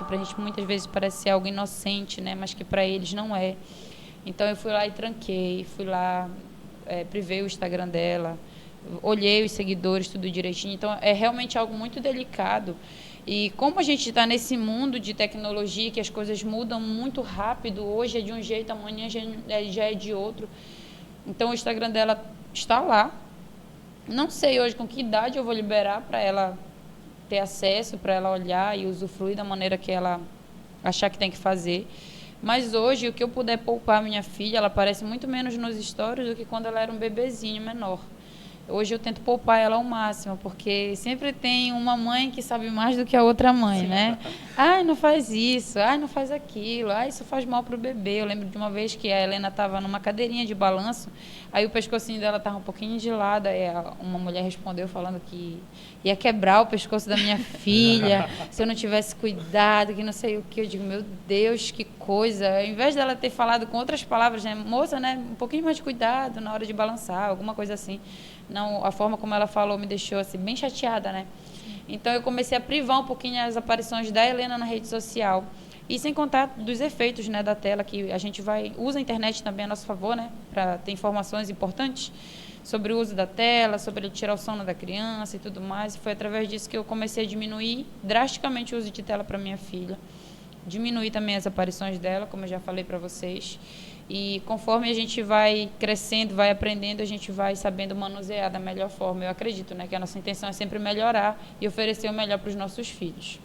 pra gente muitas vezes parece ser algo inocente, né? Mas que para eles não é. Então eu fui lá e tranquei, fui lá, privei o Instagram dela, olhei os seguidores, tudo direitinho. Então é realmente algo muito delicado. E como a gente está nesse mundo de tecnologia, que as coisas mudam muito rápido, hoje é de um jeito, amanhã já é de outro. Então o Instagram dela está lá. Não sei hoje com que idade eu vou liberar para ela ter acesso, para ela olhar e usufruir da maneira que ela achar que tem que fazer. Mas hoje, o que eu puder poupar minha filha, ela aparece muito menos nos stories do que quando ela era um bebezinho menor. Hoje eu tento poupar ela ao máximo, porque sempre tem uma mãe que sabe mais do que a outra mãe, né? Ai, não faz isso, ai, não faz aquilo, ai, isso faz mal para o bebê. Eu lembro de uma vez que a Helena estava numa cadeirinha de balanço, aí o pescocinho dela estava um pouquinho de lado, aí uma mulher respondeu falando que ia quebrar o pescoço da minha filha se eu não tivesse cuidado, que não sei o que. Eu digo, meu Deus, que coisa. Ao invés dela ter falado com outras palavras, né? Moça, né? Um pouquinho mais de cuidado na hora de balançar, alguma coisa assim. Não, a forma como ela falou me deixou assim, bem chateada, né? Então eu comecei a privar um pouquinho as aparições da Helena na rede social. E sem contar dos efeitos, né, da tela, que a gente usa a internet também a nosso favor, né, para ter informações importantes sobre o uso da tela, sobre ele tirar o sono da criança e tudo mais. E foi através disso que eu comecei a diminuir drasticamente o uso de tela para minha filha. Diminuir também as aparições dela, como eu já falei para vocês. E conforme a gente vai crescendo, vai aprendendo, a gente vai sabendo manusear da melhor forma. Eu acredito, né, que a nossa intenção é sempre melhorar e oferecer o melhor para os nossos filhos.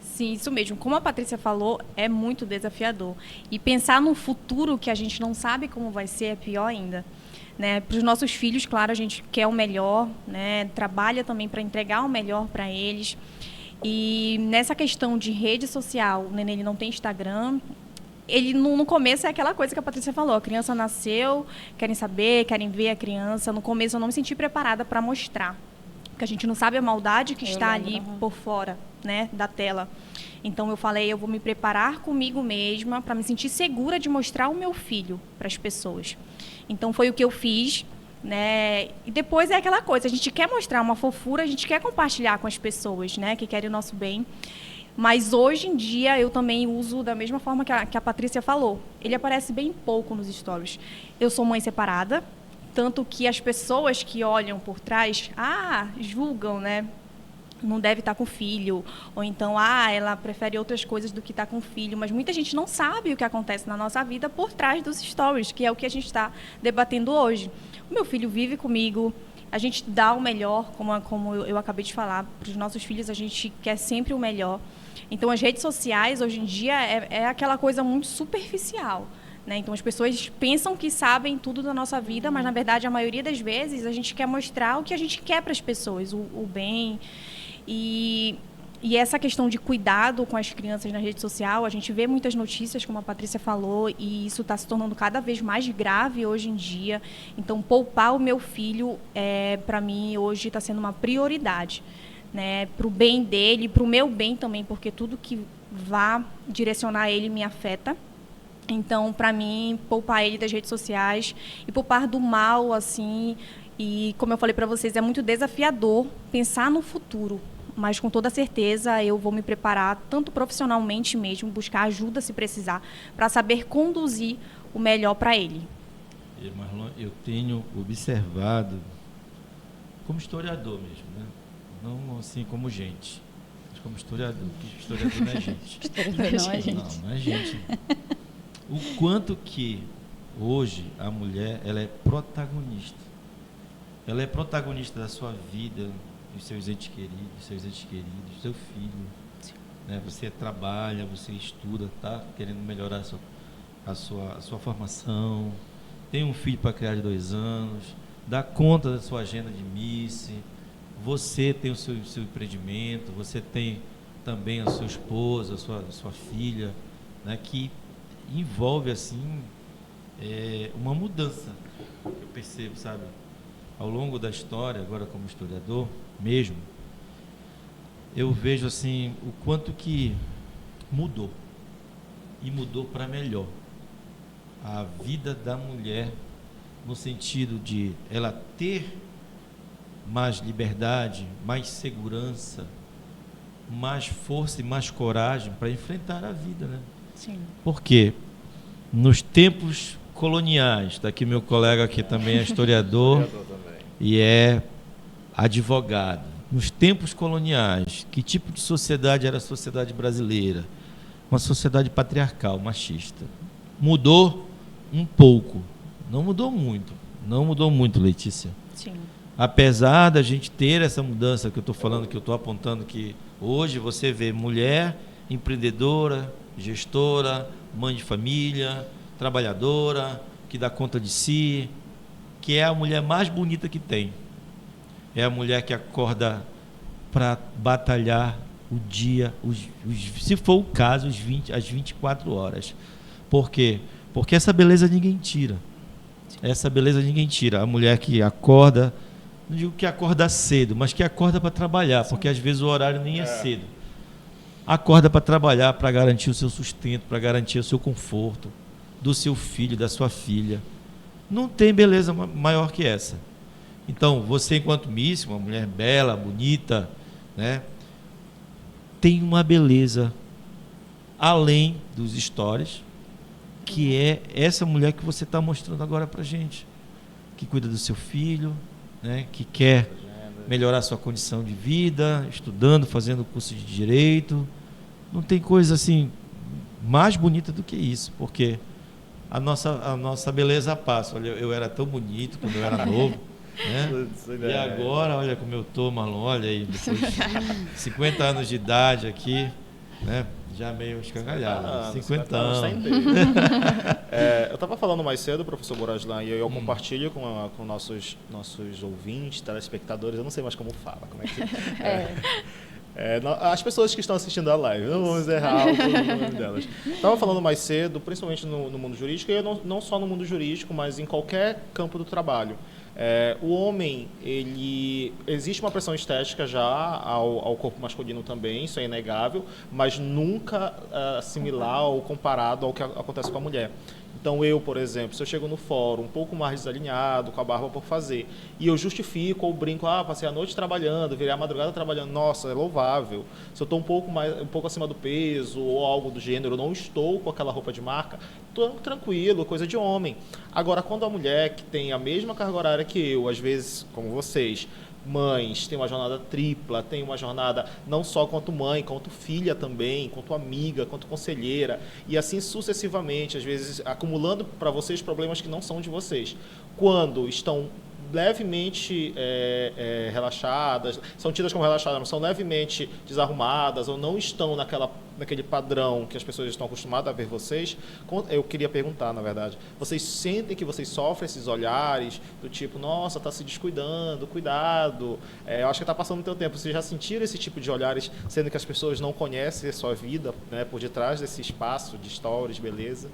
Sim, isso mesmo. Como a Patrícia falou, é muito desafiador. E pensar no futuro que a gente não sabe como vai ser é pior ainda. Né? Para os nossos filhos, claro, a gente quer o melhor, né? Trabalha também para entregar o melhor para eles. E nessa questão de rede social, o neném não tem Instagram. Ele no começo é aquela coisa que a Patrícia falou, a criança nasceu, querem saber, querem ver a criança. No começo eu não me senti preparada para mostrar, porque a gente não sabe a maldade que está ali por fora, né, da tela. Então eu falei, eu vou me preparar comigo mesma para me sentir segura de mostrar o meu filho para as pessoas. Então foi o que eu fiz, né? E depois é aquela coisa, a gente quer mostrar uma fofura, a gente quer compartilhar com as pessoas, né, que querem o nosso bem. Mas hoje em dia eu também uso da mesma forma que a Patrícia falou. Ele aparece bem pouco nos stories. Eu sou mãe separada, tanto que as pessoas que olham por trás, julgam, né? Não deve estar com filho, ou então, ela prefere outras coisas do que estar com filho, mas muita gente não sabe o que acontece na nossa vida por trás dos stories, que é o que a gente está debatendo hoje. O meu filho vive comigo, a gente dá o melhor, como eu acabei de falar, para os nossos filhos a gente quer sempre o melhor. Então, as redes sociais, hoje em dia, é aquela coisa muito superficial. Né? Então, as pessoas pensam que sabem tudo da nossa vida, mas, na verdade, a maioria das vezes, a gente quer mostrar o que a gente quer para as pessoas, o bem. E essa questão de cuidado com as crianças na rede social, a gente vê muitas notícias, como a Patrícia falou, e isso está se tornando cada vez mais grave hoje em dia. Então, poupar o meu filho, para mim, hoje está sendo uma prioridade. Né, para o bem dele, para o meu bem também, porque tudo que vá direcionar ele me afeta. Então, para mim, poupar ele das redes sociais e poupar do mal, assim, e como eu falei para vocês, é muito desafiador pensar no futuro, mas com toda certeza eu vou me preparar, tanto profissionalmente mesmo, buscar ajuda se precisar, para saber conduzir o melhor para ele. Marlon, eu tenho observado, como historiador mesmo, né? Não assim como gente, mas como historiador, porque historiador não é gente. Historiador não é gente. Não é gente. O quanto que hoje a mulher, ela é protagonista. Ela é protagonista da sua vida, dos seus entes queridos, do seu filho. Né? Você trabalha, você estuda, tá querendo melhorar a sua formação, tem um filho para criar de 2 anos, dá conta da sua agenda de Miss. Você tem o seu empreendimento, você tem também a sua esposa, a sua filha, né, que envolve assim uma mudança, eu percebo, sabe, ao longo da história, agora como historiador mesmo, eu vejo assim o quanto que mudou, e mudou para melhor a vida da mulher, no sentido de ela ter mais liberdade, mais segurança, mais força e mais coragem para enfrentar a vida, né? Sim. Por quê? Nos tempos coloniais, está aqui meu colega aqui também é historiador e é advogado. Nos tempos coloniais, que tipo de sociedade era a sociedade brasileira? Uma sociedade patriarcal, machista. Mudou um pouco, não mudou muito, Letícia. Sim. Apesar da gente ter essa mudança que eu estou falando, que eu estou apontando, que hoje você vê mulher empreendedora, gestora, mãe de família, trabalhadora, que dá conta de si, que é a mulher mais bonita que tem. É a mulher que acorda para batalhar o dia, se for o caso, as 24 horas. Por quê? Porque essa beleza ninguém tira. Essa beleza ninguém tira. A mulher que acorda, não digo que acorda cedo, mas que acorda para trabalhar, porque às vezes o horário nem é cedo. Acorda para trabalhar, para garantir o seu sustento, para garantir o seu conforto, do seu filho, da sua filha. Não tem beleza maior que essa. Então, você enquanto miss, uma mulher bela, bonita, né, tem uma beleza além dos stories, que é essa mulher que você está mostrando agora para gente, que cuida do seu filho, né, que quer melhorar sua condição de vida, estudando, fazendo curso de direito. Não tem coisa assim mais bonita do que isso, porque a nossa beleza passa. Olha, eu era tão bonito quando eu era novo, né? E agora, olha como eu tô, Marlon, olha aí, depois de 50 anos de idade aqui, né? Já meio escangalhado. 50 anos. Eu estava falando mais cedo, professor Boraslan, e eu compartilho com nossos ouvintes, telespectadores, eu não sei mais como fala. Como é que... as pessoas que estão assistindo a live, não vamos errar o nome delas. Estava falando mais cedo, principalmente no mundo jurídico, e não só no mundo jurídico, mas em qualquer campo do trabalho. O homem, existe uma pressão estética já ao corpo masculino também, isso é inegável, mas nunca similar ou comparado ao que acontece com a mulher. Então eu, por exemplo, se eu chego no fórum um pouco mais desalinhado, com a barba por fazer, e eu justifico ou brinco, passei a noite trabalhando, virei a madrugada trabalhando, nossa, é louvável. Se eu estou um pouco acima do peso ou algo do gênero, não estou com aquela roupa de marca, estou tranquilo, coisa de homem. Agora, quando a mulher que tem a mesma carga horária que eu, às vezes, como vocês, mães, tem uma jornada tripla, tem uma jornada não só quanto mãe, quanto filha também, quanto amiga, quanto conselheira, e assim sucessivamente, às vezes acumulando para vocês problemas que não são de vocês. Quando estão levemente relaxadas, são tidas como relaxadas, mas são levemente desarrumadas ou não estão naquele padrão que as pessoas estão acostumadas a ver vocês, eu queria perguntar, na verdade, vocês sentem que vocês sofrem esses olhares do tipo, nossa, está se descuidando, cuidado, eu acho que está passando o teu tempo, vocês já sentiram esse tipo de olhares, sendo que as pessoas não conhecem a sua vida, né, por detrás desse espaço de stories, beleza?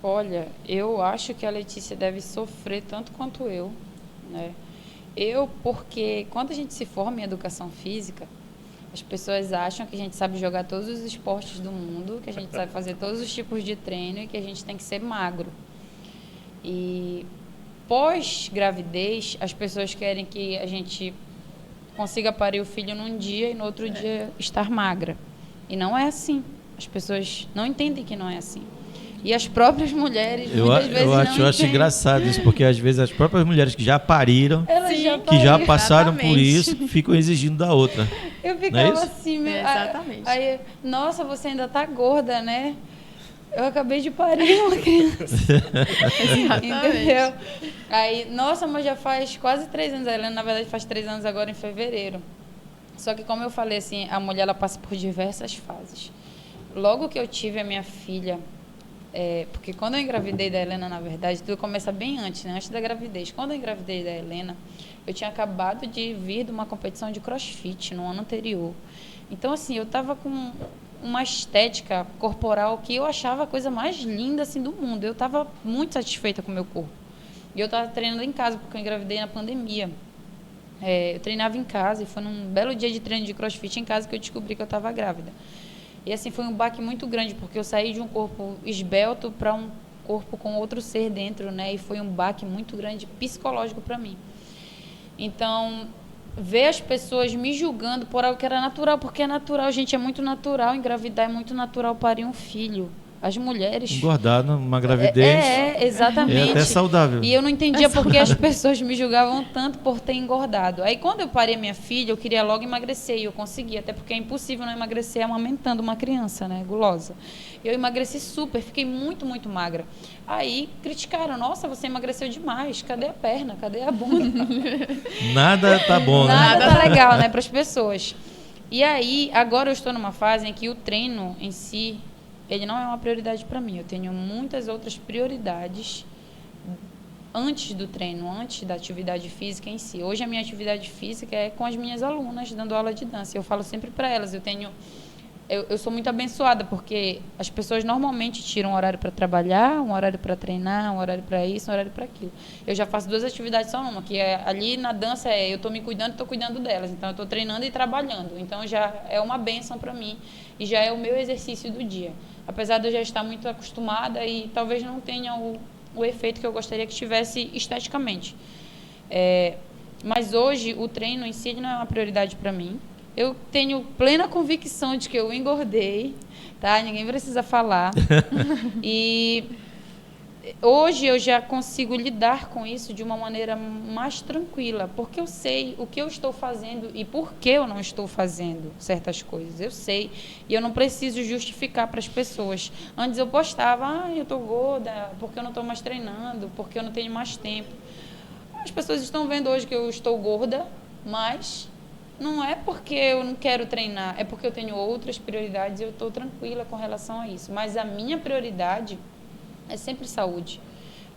Olha, eu acho que a Letícia deve sofrer tanto quanto eu, né? Porque quando a gente se forma em educação física, as pessoas acham que a gente sabe jogar todos os esportes do mundo, que a gente sabe fazer todos os tipos de treino e que a gente tem que ser magro. E pós-gravidez, as pessoas querem que a gente consiga parir o filho num dia e no outro dia estar magra. E não é assim. As pessoas não entendem que não é assim. E as próprias mulheres, muitas vezes, não entendem. Eu acho engraçado isso, porque às vezes as próprias mulheres que já pariram, que já passaram por isso, ficam exigindo da outra. Eu ficava assim, exatamente. Aí, nossa, você ainda tá gorda, né? Eu acabei de parir uma criança. Entendeu? Aí, nossa, mas já faz quase 3 anos. A Helena, na verdade, faz 3 anos agora em fevereiro. Só que, como eu falei, assim, a mulher ela passa por diversas fases. Logo que eu tive a minha filha, porque quando eu engravidei da Helena, na verdade, tudo começa bem antes, né? Antes da gravidez. Quando eu engravidei da Helena, eu tinha acabado de vir de uma competição de crossfit no ano anterior. Então, assim, eu estava com uma estética corporal que eu achava a coisa mais linda, assim, do mundo. Eu estava muito satisfeita com o meu corpo. E eu estava treinando em casa, porque eu engravidei na pandemia. Eu treinava em casa e foi num belo dia de treino de crossfit em casa que eu descobri que eu estava grávida. E assim, foi um baque muito grande, porque eu saí de um corpo esbelto para um corpo com outro ser dentro, né? E foi um baque muito grande psicológico para mim. Então, ver as pessoas me julgando por algo que era natural, porque é natural, gente, é muito natural engravidar, é muito natural parir um filho. As mulheres... Engordar numa gravidez. Exatamente. É até saudável. E eu não entendia por que as pessoas me julgavam tanto por ter engordado. Aí, quando eu parei minha filha, eu queria logo emagrecer, e eu consegui, até porque é impossível não emagrecer amamentando uma criança, né, gulosa. Eu emagreci super, fiquei muito, muito magra. Aí, criticaram, nossa, você emagreceu demais, cadê a perna, cadê a bunda? Nada tá bom, né? Nada tá legal, né, para as pessoas. E aí, agora eu estou numa fase em que o treino em si, ele não é uma prioridade para mim. Eu tenho muitas outras prioridades antes do treino, antes da atividade física em si. Hoje a minha atividade física é com as minhas alunas, dando aula de dança. Eu falo sempre para elas, eu sou muito abençoada, porque as pessoas normalmente tiram um horário para trabalhar, um horário para treinar, um horário para isso, um horário para aquilo. Eu já faço 2 atividades só uma, que é ali na dança eu estou me cuidando e estou cuidando delas. Então eu estou treinando e trabalhando. Então já é uma bênção para mim e já é o meu exercício do dia. Apesar de eu já estar muito acostumada e talvez não tenha o efeito que eu gostaria que tivesse esteticamente. Mas hoje o treino em si não é uma prioridade para mim. Eu tenho plena convicção de que eu engordei, tá? Ninguém precisa falar. E hoje eu já consigo lidar com isso de uma maneira mais tranquila, porque eu sei o que eu estou fazendo e por que eu não estou fazendo certas coisas. Eu sei e eu não preciso justificar para as pessoas. Antes eu postava, eu estou gorda, porque eu não estou mais treinando, porque eu não tenho mais tempo. As pessoas estão vendo hoje que eu estou gorda, mas não é porque eu não quero treinar, é porque eu tenho outras prioridades e eu estou tranquila com relação a isso. Mas a minha prioridade é sempre saúde.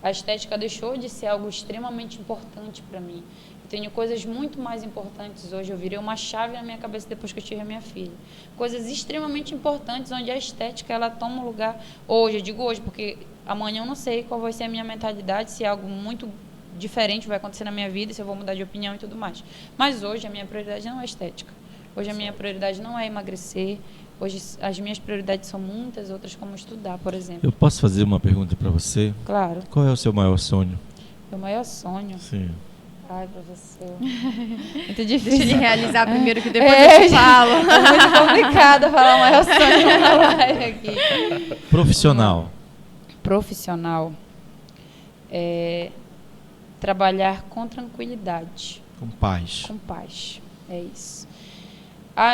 A estética deixou de ser algo extremamente importante para mim. Eu tenho coisas muito mais importantes hoje. Eu virei uma chave na minha cabeça depois que eu tive a minha filha. Coisas extremamente importantes, onde a estética ela toma um lugar hoje. Eu digo hoje, porque amanhã eu não sei qual vai ser a minha mentalidade, se algo muito diferente vai acontecer na minha vida, se eu vou mudar de opinião e tudo mais. Mas hoje a minha prioridade não é estética. Hoje a minha prioridade não é emagrecer. Hoje as minhas prioridades são muitas outras, como estudar, por exemplo. Eu posso fazer uma pergunta para você? Claro. Qual é o seu maior sonho? Meu maior sonho? Sim. Ai, professor. Muito Deixa difícil. ele realizar primeiro, que depois eu te falo. É muito complicado falar o maior sonho na live aqui. Profissional. Profissional. Trabalhar com tranquilidade. Com paz. Com paz. É isso.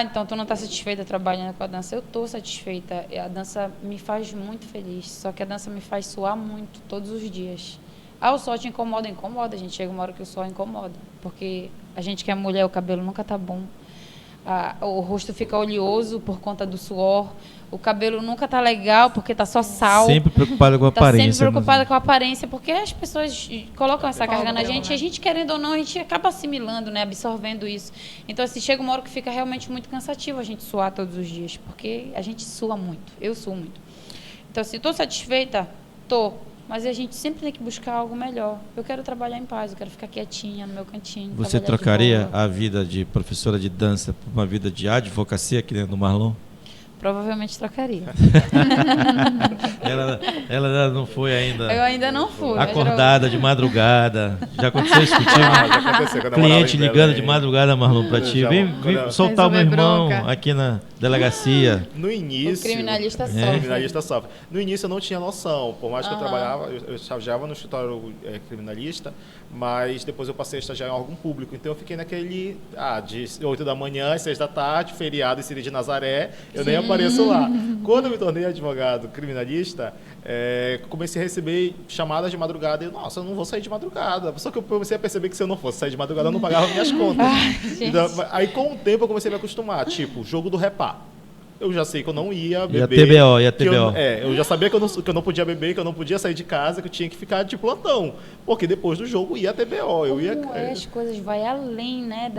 Então tu não está satisfeita trabalhando com a dança? Eu estou satisfeita. A dança me faz muito feliz. Só que a dança me faz suar muito todos os dias. O sol te incomoda? Incomoda. A gente chega uma hora que o sol incomoda. Porque a gente que é mulher, o cabelo nunca tá bom. O rosto fica oleoso por conta do suor. O cabelo nunca tá legal porque tá só sal. Sempre preocupada com a aparência. Sempre preocupada com a aparência, porque as pessoas colocam essa carga na gente, e a gente, querendo ou não, a gente acaba assimilando, né, absorvendo isso. Então, assim, chega uma hora que fica realmente muito cansativo a gente suar todos os dias, porque a gente sua muito, eu suo muito. Então, assim, estou satisfeita? Estou. Mas a gente sempre tem que buscar algo melhor. Eu quero trabalhar em paz, eu quero ficar quietinha no meu cantinho. Você trocaria a vida de professora de dança por uma vida de advocacia aqui dentro do Marlon? Provavelmente trocaria. ela não foi ainda. Eu ainda não fui. Acordada de madrugada. Já aconteceu isso contigo? Já aconteceu, quando eu Cliente morava em ligando Belém. de madrugada, Marlon, pra ti. Vem soltar o meu Resolver irmão bronca. aqui na delegacia. No início... O criminalista O sofre. criminalista sofre. No início eu não tinha noção, por mais que eu trabalhava, eu estagiava no escritório criminalista, mas depois eu passei a estagiar em órgão público, então eu fiquei naquele, de 8 da manhã às 6 da tarde, feriado em Ciri de Nazaré, eu nem apareço lá. Quando eu me tornei advogado criminalista, comecei a receber chamadas de madrugada e, nossa, eu não vou sair de madrugada. Só que eu comecei a perceber que se eu não fosse sair de madrugada, eu não pagava minhas contas. Então, aí com o tempo eu comecei a me acostumar, tipo, jogo do repá. Eu já sei que eu não ia beber. E a TBO? Eu já sabia que eu não podia beber, que eu não podia sair de casa, que eu tinha que ficar de plantão. Porque depois do jogo ia a TBO. As coisas vai além, né,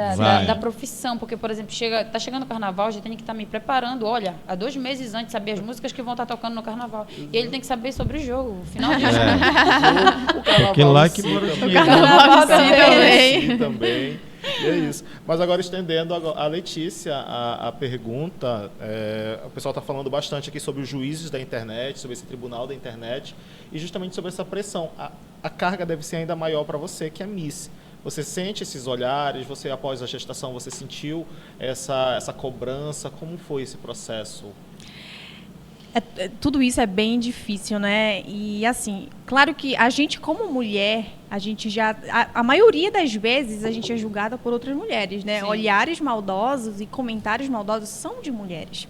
da profissão. Porque, por exemplo, tá chegando o carnaval, já tem que estar me preparando. Olha, há 2 meses antes, saber as músicas que vão estar tocando no carnaval. E ele tem que saber sobre o jogo, o final de jogo. O carnaval Porque lá em que si mora o também. dinheiro. Carnaval Também. Também. E é isso. Mas agora, estendendo a Letícia, a pergunta, o pessoal está falando bastante aqui sobre os juízes da internet, sobre esse tribunal da internet, e justamente sobre essa pressão. A carga deve ser ainda maior para você, que é Miss. Você sente esses olhares? Você, após a gestação, você sentiu essa cobrança? Como foi esse processo? Tudo isso é bem difícil, né? E assim, claro que a gente como mulher, a gente já... A maioria das vezes a gente é julgada por outras mulheres, né? Sim. Olhares maldosos e comentários maldosos são de mulheres.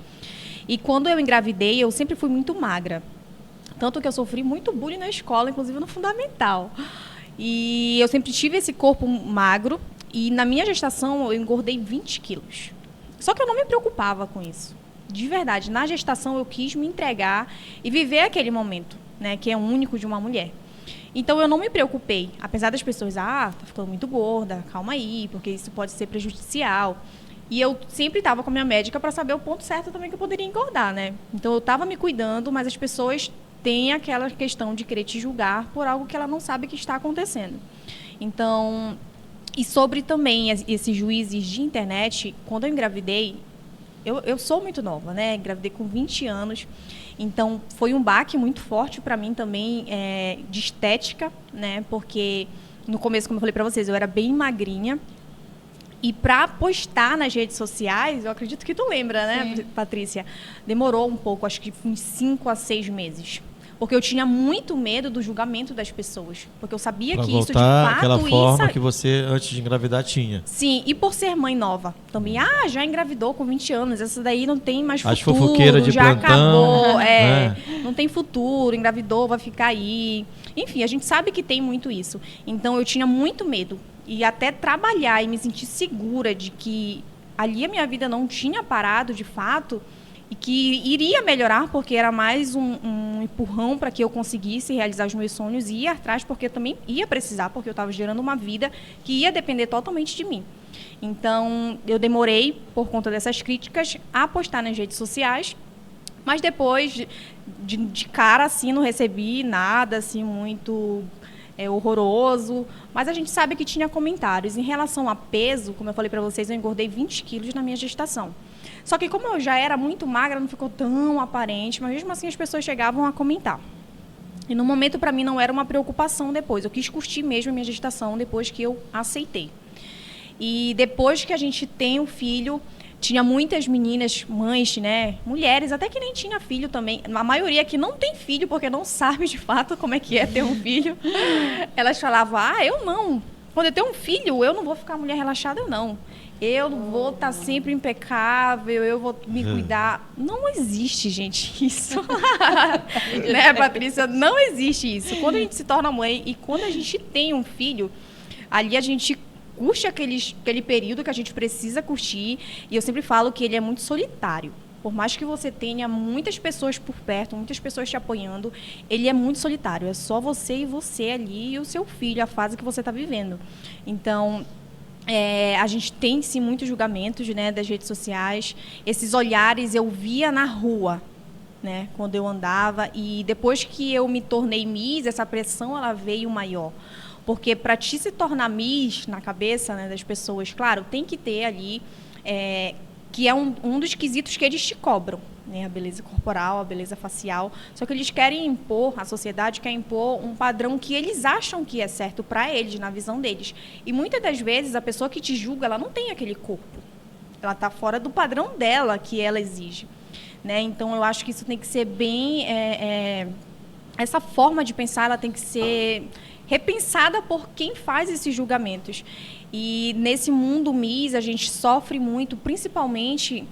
E quando eu engravidei, eu sempre fui muito magra. Tanto que eu sofri muito bullying na escola, inclusive no fundamental. E eu sempre tive esse corpo magro. E na minha gestação, eu engordei 20 quilos. Só que eu não me preocupava com isso. De verdade, na gestação eu quis me entregar e viver aquele momento, né, que é único de uma mulher. Então eu não me preocupei, apesar das pessoas, tá ficando muito gorda, calma aí, porque isso pode ser prejudicial. E eu sempre estava com a minha médica para saber o ponto certo também que eu poderia engordar, né? Então eu estava me cuidando, mas as pessoas têm aquela questão de querer te julgar por algo que ela não sabe que está acontecendo. Então, e sobre também esses juízes de internet, quando eu engravidei, eu sou muito nova, né? Engravidei com 20 anos. Então, foi um baque muito forte para mim também, de estética, né? Porque no começo, como eu falei para vocês, eu era bem magrinha. E para postar nas redes sociais, eu acredito que tu lembra, né, Sim. Patrícia? Demorou um pouco, acho que uns 5 a 6 meses. Porque eu tinha muito medo do julgamento das pessoas. Porque eu sabia Pra que voltar isso, de fato, aquela forma isso... que você, antes de engravidar, tinha. Sim, e por ser mãe nova também. Já engravidou com 20 anos, essa daí não tem mais As futuro, fofoqueiras de já plantão, acabou, né? não tem futuro, engravidou, vai ficar aí. Enfim, a gente sabe que tem muito isso. Então eu tinha muito medo. E até trabalhar e me sentir segura de que ali a minha vida não tinha parado de fato e que iria melhorar, porque era mais um empurrão para que eu conseguisse realizar os meus sonhos e ir atrás, porque eu também ia precisar, porque eu estava gerando uma vida que ia depender totalmente de mim. Então, eu demorei, por conta dessas críticas, a postar nas redes sociais, mas depois, de cara, assim, não recebi nada, assim, muito horroroso, mas a gente sabe que tinha comentários. Em relação a peso, como eu falei para vocês, eu engordei 20 quilos na minha gestação. Só que como eu já era muito magra, não ficou tão aparente, mas mesmo assim as pessoas chegavam a comentar. E no momento, para mim, não era uma preocupação depois. Eu quis curtir mesmo a minha gestação depois que eu aceitei. E depois que a gente tem o filho, tinha muitas meninas, mães, né, mulheres, até que nem tinha filho também. A maioria que não tem filho, porque não sabe de fato como é que é ter um filho. Elas falavam, eu não. Quando eu tenho um filho, eu não vou ficar mulher relaxada, não. Eu vou estar sempre impecável, eu vou me cuidar. Não existe, gente, isso. Né, Patrícia? Não existe isso. Quando a gente se torna mãe e quando a gente tem um filho, ali a gente curte aquele período que a gente precisa curtir. E eu sempre falo que ele é muito solitário. Por mais que você tenha muitas pessoas por perto, muitas pessoas te apoiando, ele é muito solitário. É só você e você ali e o seu filho, a fase que você está vivendo. Então, a gente tem, sim, muitos julgamentos, né, das redes sociais. Esses olhares eu via na rua, né, quando eu andava. E depois que eu me tornei Miss, essa pressão ela veio maior. Porque para ti se tornar Miss na cabeça, né, das pessoas, claro, tem que ter ali, que é um dos quesitos que eles te cobram, né, a beleza corporal, a beleza facial. Só que eles querem impor, a sociedade quer impor um padrão que eles acham que é certo para eles, na visão deles. E muitas das vezes a pessoa que te julga, ela não tem aquele corpo. Ela está fora do padrão dela que ela exige. Né? Então, eu acho que isso tem que ser bem... essa forma de pensar, ela tem que ser repensada por quem faz esses julgamentos. E nesse mundo Miss, a gente sofre muito, principalmente,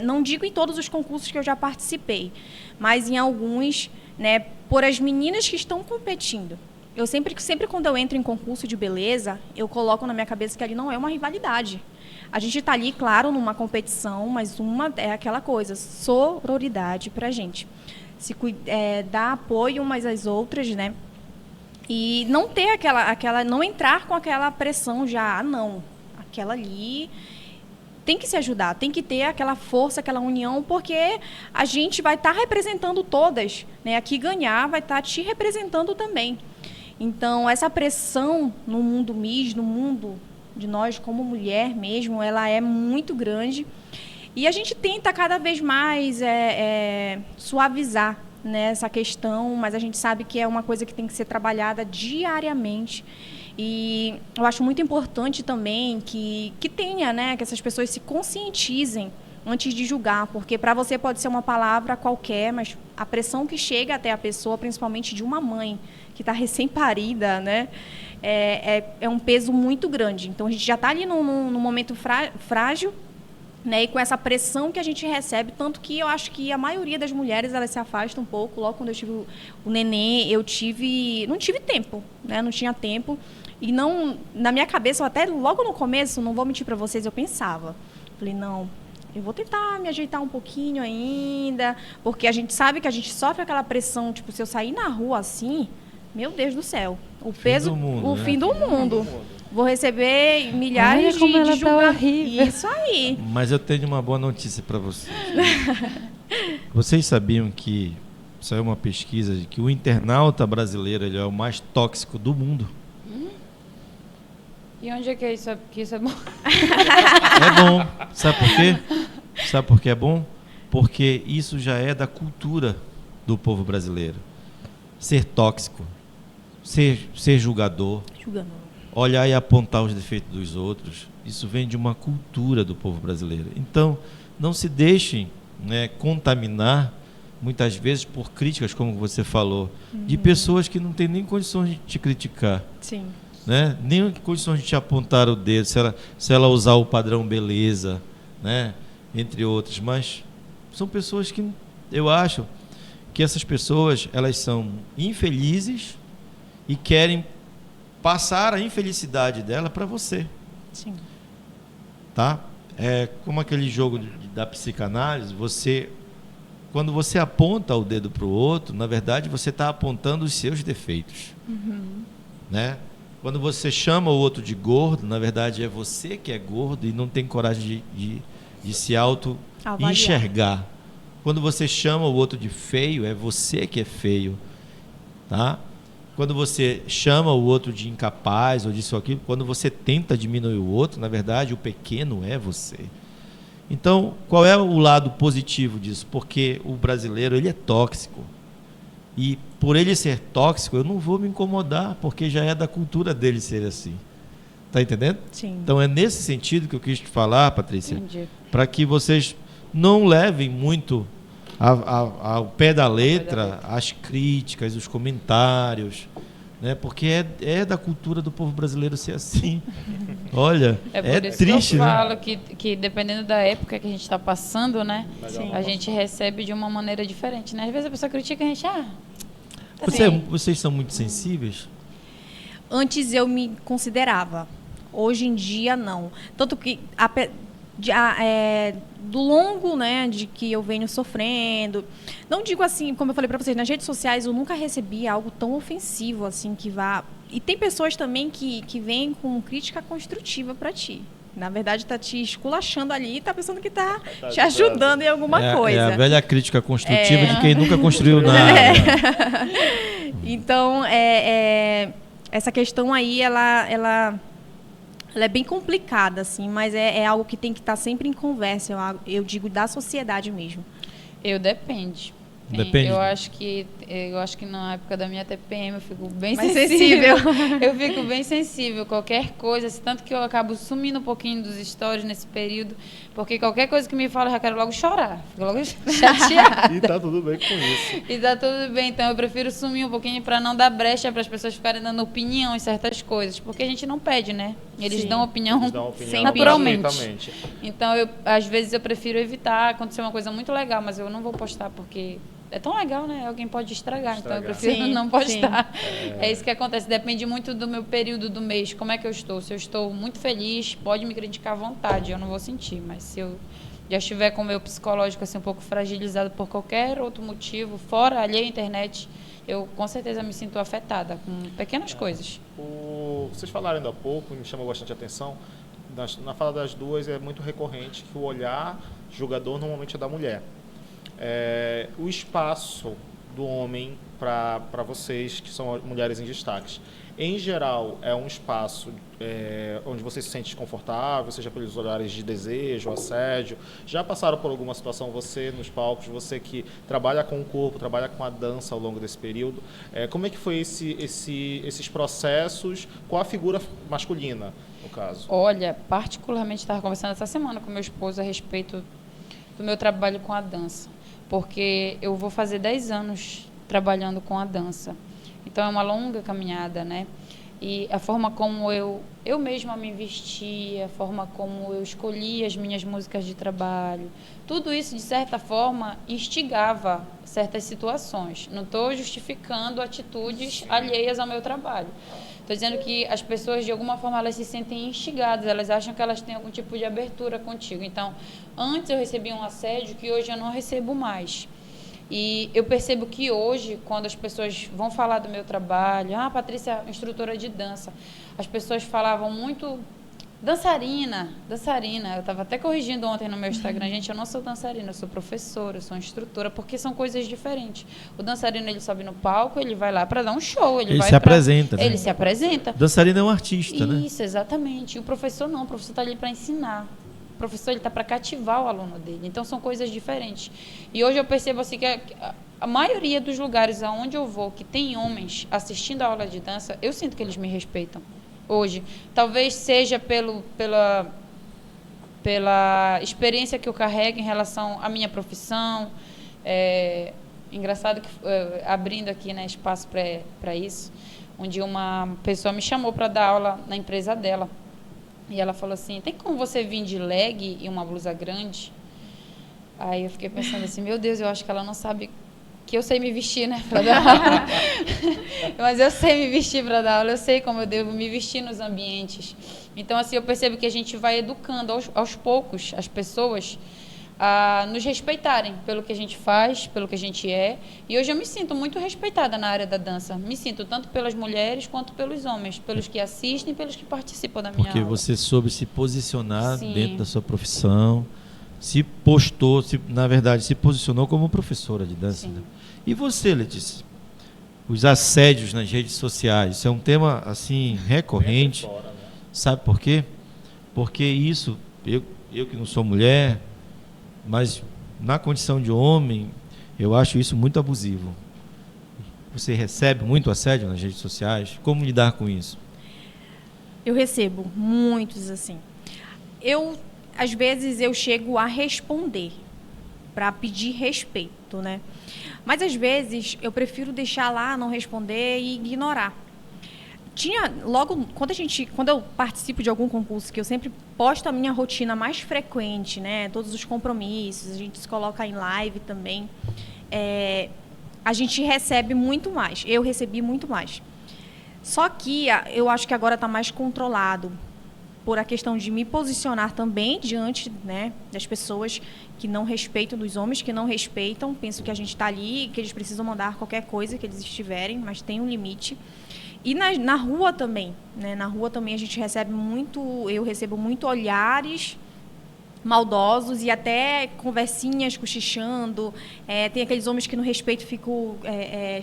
não digo em todos os concursos que eu já participei, mas em alguns, né, por as meninas que estão competindo. Eu sempre quando eu entro em concurso de beleza, eu coloco na minha cabeça que ali não é uma rivalidade. A gente está ali, claro, numa competição, mas é aquela coisa, sororidade para a gente. Dar apoio umas às outras, né? E não ter não entrar com aquela pressão já, não. Aquela ali tem que se ajudar, tem que ter aquela força, aquela união, porque a gente vai estar representando todas, né? Aqui ganhar vai estar te representando também. Então, essa pressão no mundo Miss, no mundo de nós como mulher mesmo, ela é muito grande. E a gente tenta cada vez mais suavizar, né, essa questão, mas a gente sabe que é uma coisa que tem que ser trabalhada diariamente. E eu acho muito importante também que tenha, né, que essas pessoas se conscientizem antes de julgar, porque para você pode ser uma palavra qualquer, mas a pressão que chega até a pessoa, principalmente de uma mãe que está recém-parida, né, é um peso muito grande. Então, a gente já está ali num momento frágil, né, e com essa pressão que a gente recebe, tanto que eu acho que a maioria das mulheres elas se afastam um pouco. Logo quando eu tive o neném, não tive tempo, né, não tinha tempo. E não, na minha cabeça, até logo no começo, não vou mentir para vocês, eu pensava, falei, não, eu vou tentar me ajeitar um pouquinho ainda, porque a gente sabe que a gente sofre aquela pressão, tipo, se eu sair na rua assim, meu Deus do céu, o peso, o fim do mundo. Vou receber milhares de julgamentos. Tá isso aí. Mas eu tenho uma boa notícia para vocês. Vocês sabiam que saiu uma pesquisa de que o internauta brasileiro ele é o mais tóxico do mundo? E onde é que isso é bom? É bom. Sabe por quê? Sabe por que é bom? Porque isso já é da cultura do povo brasileiro. Ser tóxico, ser julgador, olhar e apontar os defeitos dos outros, isso vem de uma cultura do povo brasileiro. Então, não se deixem, né, contaminar, muitas vezes, por críticas, como você falou, de pessoas que não têm nem condições de te criticar. Sim. Né? Nem condições de te apontar o dedo, se ela usar o padrão beleza, né? Entre outros. Mas são pessoas que, eu acho que essas pessoas, elas são infelizes e querem passar a infelicidade dela para você. Sim. Tá? É como aquele jogo da psicanálise, quando você aponta o dedo para o outro, na verdade você está apontando os seus defeitos. Né? Quando você chama o outro de gordo, na verdade é você que é gordo e não tem coragem de se auto-enxergar. Quando você chama o outro de feio, é você que é feio. Tá? Quando você chama o outro de incapaz ou disso ou aquilo, quando você tenta diminuir o outro, na verdade o pequeno é você. Então, qual é o lado positivo disso? Porque o brasileiro ele é tóxico. E por ele ser tóxico, eu não vou me incomodar, porque já é da cultura dele ser assim. Está entendendo? Sim. Então é nesse sentido que eu quis te falar, Patrícia, para que vocês não levem muito ao pé da letra as críticas, os comentários, né? Porque é da cultura do povo brasileiro ser assim. Olha, é triste, que eu né? falo que dependendo da época que a gente está passando, né? Sim. A gente recebe de uma maneira diferente, né? Às vezes a pessoa critica a gente, Vocês são muito sensíveis? Antes eu me considerava. Hoje em dia, não. Tanto que do longo, né, de que eu venho sofrendo, não digo assim, como eu falei para vocês, nas redes sociais eu nunca recebi algo tão ofensivo assim que vá. E tem pessoas também que vêm com crítica construtiva para ti. Na verdade, tá te esculachando ali e tá pensando que tá te ajudando em alguma coisa. É a velha crítica construtiva de quem nunca construiu nada. Então, essa questão aí, ela é bem complicada, assim, mas é algo que tem que estar sempre em conversa, eu digo, da sociedade mesmo. Depende. Depende. Eu acho que na época da minha TPM eu fico bem mais sensível. Eu fico bem sensível. Qualquer coisa, assim, tanto que eu acabo sumindo um pouquinho dos stories nesse período, porque qualquer coisa que me fala eu já quero logo chorar. Fico logo chateada. E tá tudo bem com isso. E tá tudo bem. Então eu prefiro sumir um pouquinho para não dar brecha para as pessoas ficarem dando opinião em certas coisas, porque a gente não pede, né? Eles dão opinião naturalmente. Então às vezes eu prefiro evitar acontecer uma coisa muito legal, mas eu não vou postar porque é tão legal, né? Alguém pode estragar. Então eu prefiro não postar. É isso que acontece. Depende muito do meu período do mês, como é que eu estou. Se eu estou muito feliz, pode me criticar à vontade, eu não vou sentir. Mas se eu já estiver com o meu psicológico assim, um pouco fragilizado por qualquer outro motivo, fora alheio à internet, eu com certeza me sinto afetada com pequenas coisas. Vocês falaram ainda há pouco, me chamou bastante a atenção, na fala das duas é muito recorrente que o olhar julgador normalmente é da mulher. O espaço do homem para vocês, que são mulheres em destaques, em geral, é um espaço onde você se sente desconfortável, seja pelos olhares de desejo, assédio? Já passaram por alguma situação, você nos palcos, você que trabalha com o corpo, trabalha com a dança ao longo desse período, como é que foi esses processos com a figura masculina, no caso? Olha, particularmente estava conversando essa semana com meu esposo a respeito do meu trabalho com a dança, porque eu vou fazer 10 anos trabalhando com a dança. Então, é uma longa caminhada, né? E a forma como eu mesma me vestia, a forma como eu escolhia as minhas músicas de trabalho, tudo isso, de certa forma, instigava certas situações. Não estou justificando atitudes alheias ao meu trabalho. Estou dizendo que as pessoas, de alguma forma, elas se sentem instigadas, elas acham que elas têm algum tipo de abertura contigo. Então, antes eu recebia um assédio que hoje eu não recebo mais. E eu percebo que hoje, quando as pessoas vão falar do meu trabalho, Patrícia, instrutora de dança, as pessoas falavam muito dançarina. Eu estava até corrigindo ontem no meu Instagram, gente, eu não sou dançarina, eu sou professora, eu sou instrutora, porque são coisas diferentes. O dançarino, ele sobe no palco, ele vai lá para dar um show. Ele se apresenta, né? Ele se apresenta. Dançarino é um artista, né? Isso, exatamente. E o professor não, o professor está ali para ensinar. O professor está para cativar o aluno dele. Então, são coisas diferentes. E hoje eu percebo assim, que a maioria dos lugares aonde eu vou, que tem homens assistindo a aula de dança, eu sinto que eles me respeitam. Hoje. Talvez seja pela experiência que eu carrego em relação à minha profissão. Engraçado que, abrindo aqui, né, espaço para isso, onde uma pessoa me chamou para dar aula na empresa dela. E ela falou assim, tem como você vir de leg e uma blusa grande? Aí eu fiquei pensando assim, meu Deus, eu acho que ela não sabe que eu sei me vestir, né, para dar aula. Mas eu sei me vestir para dar aula, eu sei como eu devo me vestir nos ambientes. Então, assim, eu percebo que a gente vai educando aos poucos as pessoas a nos respeitarem pelo que a gente faz, pelo que a gente é. E hoje eu me sinto muito respeitada na área da dança. Me sinto tanto pelas mulheres quanto pelos homens, pelos que assistem e pelos que participam da minha aula. Porque você soube se posicionar Sim. dentro da sua profissão, na verdade, se posicionou como professora de dança. Né? E você, Letícia? Os assédios nas redes sociais, isso é um tema assim recorrente. Fora, né? Sabe por quê? Porque isso, eu que não sou mulher, mas na condição de homem, eu acho isso muito abusivo. Você recebe muito assédio nas redes sociais? Como lidar com isso? Eu recebo muitos, assim. Às vezes, eu chego a responder para pedir respeito, né? Mas, às vezes, eu prefiro deixar lá, não responder e ignorar. Logo, quando eu participo de algum concurso, que eu sempre posto a minha rotina mais frequente, né? Todos os compromissos, a gente se coloca em live também. A gente recebe muito mais. Eu recebi muito mais. Só que eu acho que agora está mais controlado por a questão de me posicionar também diante, né, das pessoas que não respeitam, dos homens que não respeitam. Penso que a gente está ali, que eles precisam mandar qualquer coisa que eles estiverem, mas tem um limite. E na rua também, né? Na rua também a gente recebe muito, eu recebo muito olhares maldosos e até conversinhas cochichando. Tem aqueles homens que no respeito ficam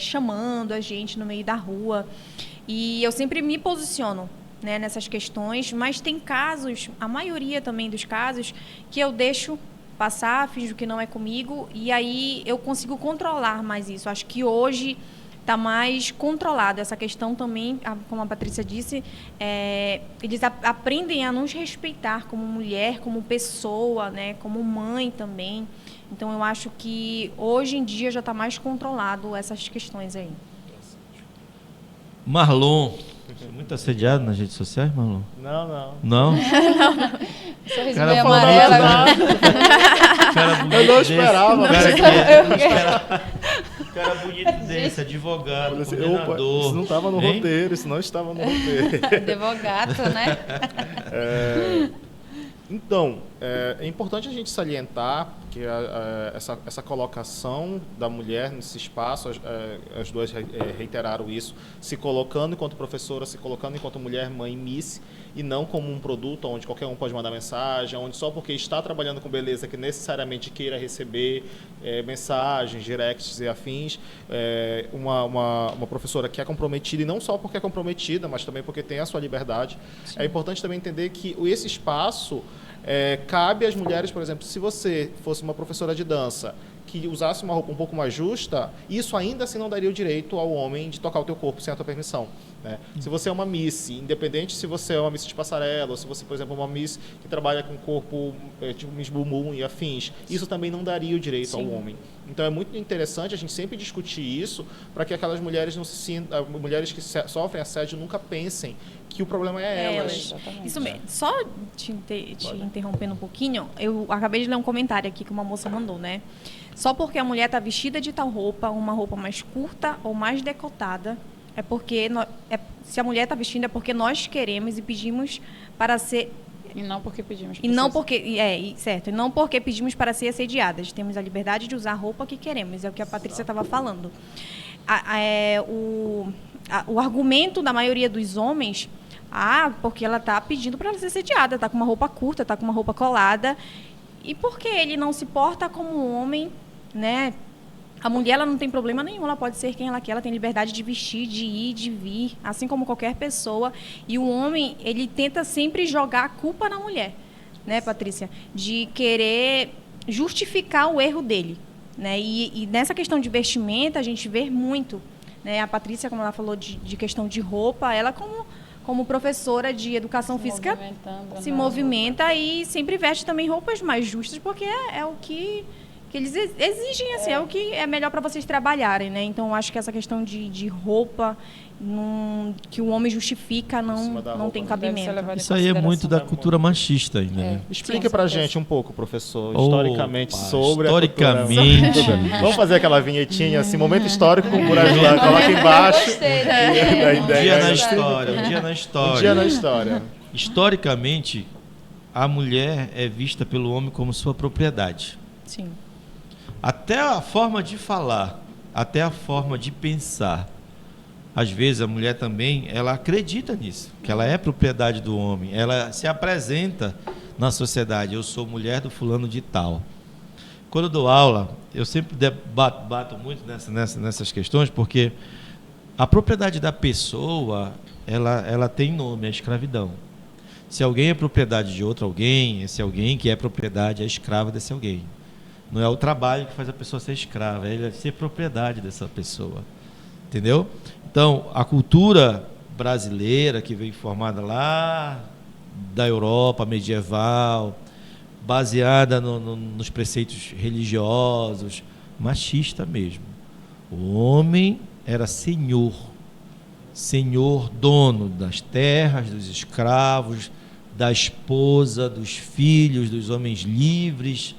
chamando a gente no meio da rua. E eu sempre me posiciono, né, nessas questões, mas tem casos, a maioria também dos casos, que eu deixo passar, finjo que não é comigo, e aí eu consigo controlar mais isso. Acho que hoje está mais controlado essa questão também, como a Patrícia disse, eles aprendem a nos respeitar como mulher, como pessoa, né, como mãe também. Então, eu acho que hoje em dia já está mais controlado essas questões aí. Marlon, muito assediado nas redes sociais, Marlon? Não. Não? Sorriso Cara meio bonito, amarelo. Cara bonito Eu não desse, esperava. cara bonito desse, advogado, Opa, coordenador. isso não estava no Hein? roteiro, isso não estava no roteiro. Advogado, né? Então, é importante a gente salientar que essa colocação da mulher nesse espaço, as duas reiteraram isso, se colocando enquanto professora, se colocando enquanto mulher, mãe, miss, e não como um produto onde qualquer um pode mandar mensagem, onde só porque está trabalhando com beleza que necessariamente queira receber mensagens, directs e afins. Uma professora que é comprometida, e não só porque é comprometida, mas também porque tem a sua liberdade. Sim. É importante também entender que esse espaço cabe às mulheres, por exemplo, se você fosse uma professora de dança que usasse uma roupa um pouco mais justa, isso ainda assim não daria o direito ao homem de tocar o teu corpo sem a tua permissão, né? Se você é uma miss, independente se você é uma miss de passarela, ou se você, por exemplo, é uma miss que trabalha com o corpo tipo Miss Bumbum e afins, isso também não daria o direito ao homem. Então é muito interessante a gente sempre discutir isso para que aquelas mulheres não se sintam, mulheres que sofrem assédio nunca pensem que o problema é elas. Isso mesmo. Só te interrompendo um pouquinho, eu acabei de ler um comentário aqui que uma moça mandou, né? Só porque a mulher está vestida de tal roupa, uma roupa mais curta ou mais decotada, é porque se a mulher está vestindo é porque nós queremos e pedimos para ser. E não porque pedimos. E não porque certo. E não porque pedimos para ser assediadas. Temos a liberdade de usar a roupa que queremos. É o que a Patrícia estava falando. O argumento da maioria dos homens, porque ela está pedindo para ela ser assediada, está com uma roupa curta, está com uma roupa colada. E porque ele não se porta como homem, né? A mulher, ela não tem problema nenhum, ela pode ser quem ela quer, ela tem liberdade de vestir, de ir, de vir, assim como qualquer pessoa. E o homem, ele tenta sempre jogar a culpa na mulher, né, Patrícia? De querer justificar o erro dele, né? E nessa questão de vestimenta, a gente vê muito, né? A Patrícia, como ela falou de questão de roupa, ela como professora de educação física, se movimenta e sempre veste também roupas mais justas, porque é o que eles exigem, assim, é o que é melhor para vocês trabalharem, né? Então, eu acho que essa questão de roupa que o homem justifica não tem cabimento. Isso aí é muito da cultura machista ainda, né? Explica pra gente um pouco, professor, historicamente sobre historicamente. a cultura. Vamos fazer aquela vinhetinha, assim, momento histórico com o Burajlan, coloca embaixo. Um dia na história. Historicamente, a mulher é vista pelo homem como sua propriedade. Sim. Até a forma de falar, até a forma de pensar. Às vezes a mulher também, ela acredita nisso, que ela é propriedade do homem. Ela se apresenta na sociedade, eu sou mulher do fulano de tal. Quando eu dou aula, eu sempre bato muito nessas questões, porque a propriedade da pessoa, ela tem nome, é a escravidão. Se alguém é propriedade de outro alguém, esse alguém que é propriedade é escravo desse alguém. Não é o trabalho que faz a pessoa ser escrava, é ser propriedade dessa pessoa. Entendeu? Então, a cultura brasileira que veio formada lá da Europa medieval, baseada nos preceitos religiosos, machista mesmo. O homem era senhor dono das terras, dos escravos, da esposa, dos filhos, dos homens livres.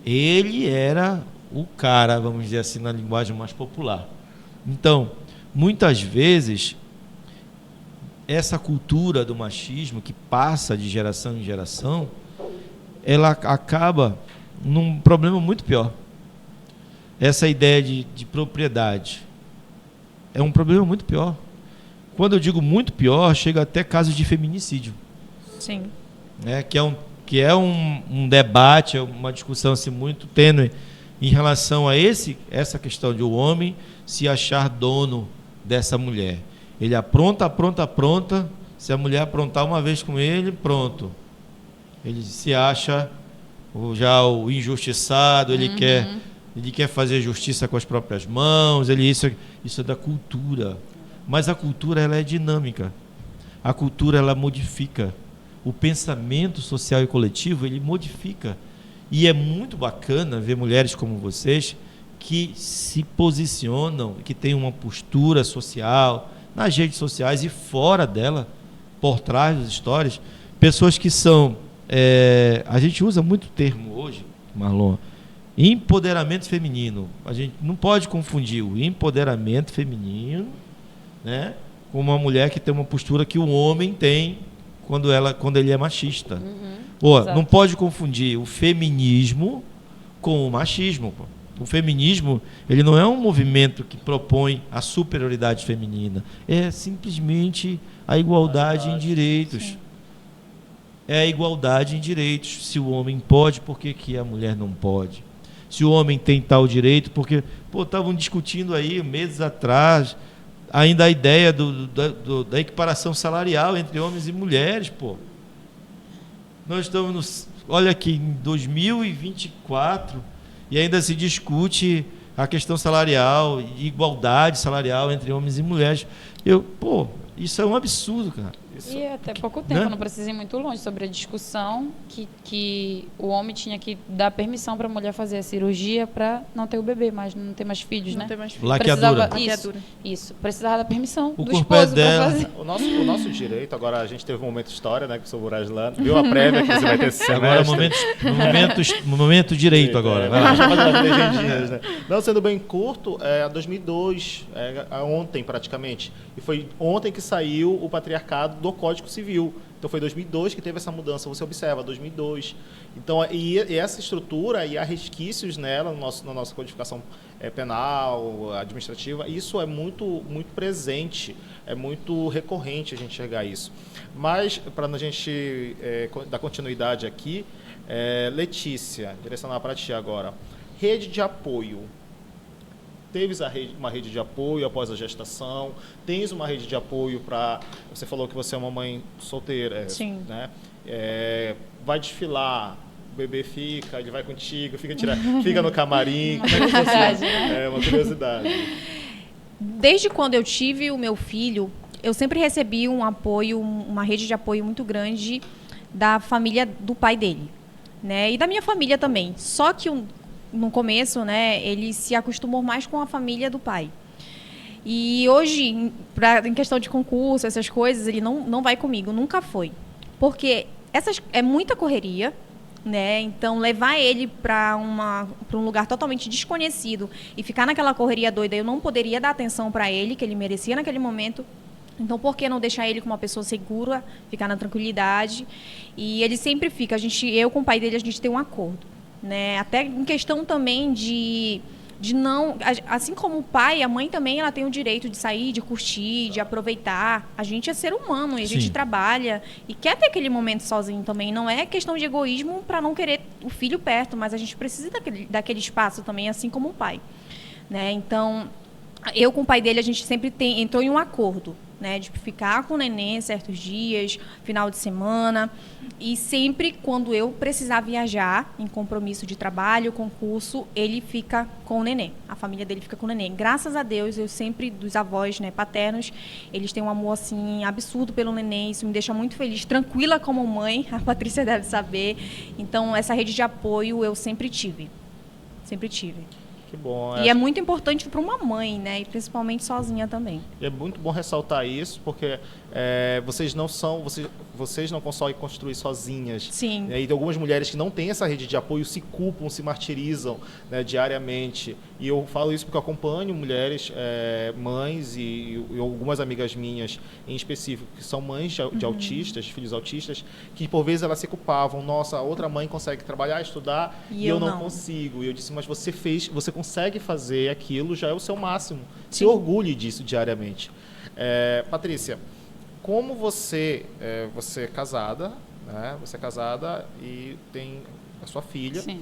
Ele era o cara, vamos dizer assim, na linguagem mais popular. Então, muitas vezes, essa cultura do machismo, que passa de geração em geração, ela acaba num problema muito pior. Essa ideia de propriedade é um problema muito pior. Quando eu digo muito pior, chega até casos de feminicídio. Sim. Que é um debate, uma discussão assim, muito tênue em relação a essa questão de o homem se achar dono dessa mulher. Ele apronta. Se a mulher aprontar uma vez com ele, pronto. Ele se acha já o injustiçado, ele quer fazer justiça com as próprias mãos, isso é da cultura. Mas a cultura, ela é dinâmica. A cultura, ela modifica. O pensamento social e coletivo, ele modifica. E é muito bacana ver mulheres como vocês que se posicionam, que têm uma postura social, nas redes sociais e fora dela, por trás das histórias, pessoas que são... a gente usa muito termo hoje, Marlon, empoderamento feminino. A gente não pode confundir o empoderamento feminino, né, com uma mulher que tem uma postura que o homem tem quando ele é machista. Pô, Exato. não pode confundir o feminismo com o machismo. Pô. O feminismo, ele não é um movimento que propõe a superioridade feminina. É simplesmente a igualdade em direitos. Sim. É a igualdade em direitos. Se o homem pode, por que a mulher não pode? Se o homem tem tal direito, porque estavam discutindo aí meses atrás ainda a ideia da equiparação salarial entre homens e mulheres, pô. Nós estamos, olha aqui, em 2024 e ainda se discute a questão salarial, igualdade salarial entre homens e mulheres. Isso é um absurdo, cara. E até pouco tempo, né? não precisa ir muito longe sobre a discussão que o homem tinha que dar permissão para a mulher fazer a cirurgia para não ter o bebê, mas não ter mais filhos, né? Não tem mais filho. Laqueadura. Isso, precisava da permissão O do corpo é esposo para dela. fazer. O nosso direito, agora a gente teve um momento de história, né, com o Sr. Burajlan, viu a prévia que você vai ter esse semestre. Momento direito agora. Vai lá. Deixa eu fazer as legendinhas, né? Não, sendo bem curto, 2002, ontem praticamente. E foi ontem que saiu o patriarcado do Código Civil. Então foi 2002 que teve essa mudança, você observa, 2002. Então, e essa estrutura, e há resquícios nela, na nossa codificação penal, administrativa, isso é muito, muito presente, é muito recorrente a gente enxergar isso. Mas, para a gente dar continuidade aqui, Letícia, direcionar para ti agora. Rede de apoio. Teves uma rede de apoio após a gestação? Tens uma rede de apoio para... Você falou que você é uma mãe solteira. Sim. Né? Vai desfilar, o bebê fica, ele vai contigo, fica no camarim. Uma Como é que curiosidade, funciona? né? Uma curiosidade. Desde quando eu tive o meu filho, eu sempre recebi um apoio, uma rede de apoio muito grande da família do pai dele, né? E da minha família também. Só que no começo, né, ele se acostumou mais com a família do pai. E hoje, em questão de concurso, essas coisas, ele não vai comigo, nunca foi. Porque é muita correria, né? Então, levar ele para um lugar totalmente desconhecido e ficar naquela correria doida, eu não poderia dar atenção para ele, que ele merecia naquele momento. Então, por que não deixar ele com uma pessoa segura, ficar na tranquilidade? E ele sempre fica, eu com o pai dele, a gente tem um acordo. Né? Até em questão também de não... Assim como o pai, a mãe também ela tem o direito de sair, de curtir, de aproveitar. A gente é ser humano e a gente trabalha e quer ter aquele momento sozinho também. Não é questão de egoísmo para não querer o filho perto, mas a gente precisa daquele espaço também, assim como o pai. Né? Então, eu com o pai dele, a gente sempre entrou em um acordo. Né, de ficar com o neném certos dias, final de semana, e sempre quando eu precisar viajar em compromisso de trabalho, concurso, ele fica com o neném, a família dele fica com o neném. Graças a Deus, eu sempre, dos avós, né, paternos, eles têm um amor assim absurdo pelo neném, isso me deixa muito feliz, tranquila como mãe, a Patrícia deve saber. Então, essa rede de apoio eu sempre tive. Que bom. E é muito importante para uma mãe, né? E principalmente sozinha também. E é muito bom ressaltar isso, porque vocês não conseguem construir sozinhas. Sim. E algumas mulheres que não têm essa rede de apoio se culpam, se martirizam, né, diariamente. E eu falo isso porque eu acompanho mulheres, mães e algumas amigas minhas em específico, que são mães de autistas, filhos autistas, que por vezes elas se culpavam. Nossa, a outra mãe consegue trabalhar, estudar e eu não consigo. E eu disse, mas você consegue fazer aquilo, já é o seu máximo. Sim. Se orgulhe disso diariamente. Patrícia, como você é casada, né? Você é casada e tem a sua filha. Sim.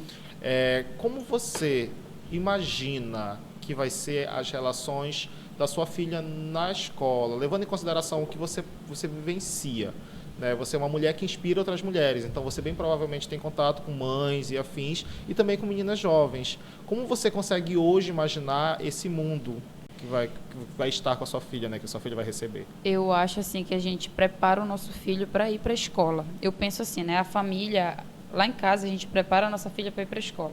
Como você imagina que vai ser as relações da sua filha na escola, levando em consideração o que você vivencia? Né? Você é uma mulher que inspira outras mulheres, então você bem provavelmente tem contato com mães e afins e também com meninas jovens. Como você consegue hoje imaginar esse mundo que vai estar com a sua filha, né, que a sua filha vai receber? Eu acho assim que a gente prepara o nosso filho para ir para a escola. Eu penso assim, né, a família, lá em casa, a gente prepara a nossa filha para ir para a escola.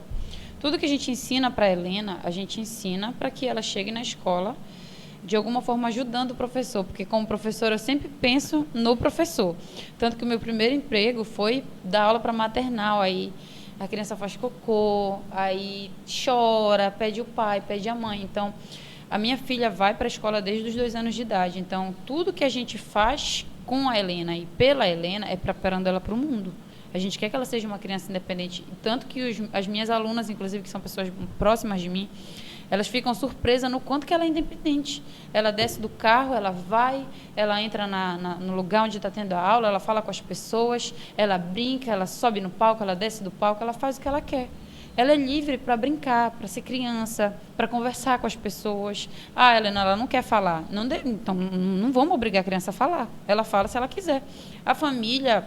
Tudo que a gente ensina para a Helena, a gente ensina para que ela chegue na escola de alguma forma ajudando o professor, porque como professora eu sempre penso no professor. Tanto que o meu primeiro emprego foi dar aula para maternal, aí a criança faz cocô, aí chora, pede o pai, pede a mãe. Então, a minha filha vai para a escola desde os 2 anos de idade. Então, tudo que a gente faz com a Helena e pela Helena é preparando ela para o mundo. A gente quer que ela seja uma criança independente. Tanto que as minhas alunas, inclusive, que são pessoas próximas de mim, elas ficam surpresas no quanto que ela é independente. Ela desce do carro, ela vai, ela entra no lugar onde está tendo a aula, ela fala com as pessoas, ela brinca, ela sobe no palco, ela desce do palco, ela faz o que ela quer. Ela é livre para brincar, para ser criança, para conversar com as pessoas. Ah, Helena, ela não quer falar. Então, não vamos obrigar a criança a falar. Ela fala se ela quiser. A família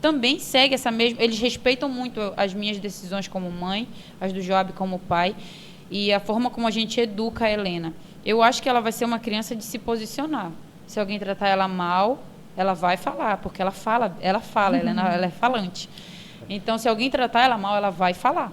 também segue essa mesma... Eles respeitam muito as minhas decisões como mãe, as do Joab como pai, e a forma como a gente educa a Helena. Eu acho que ela vai ser uma criança de se posicionar. Se alguém tratar ela mal, ela vai falar, porque ela fala, Helena, ela é falante. Então, se alguém tratar ela mal, ela vai falar.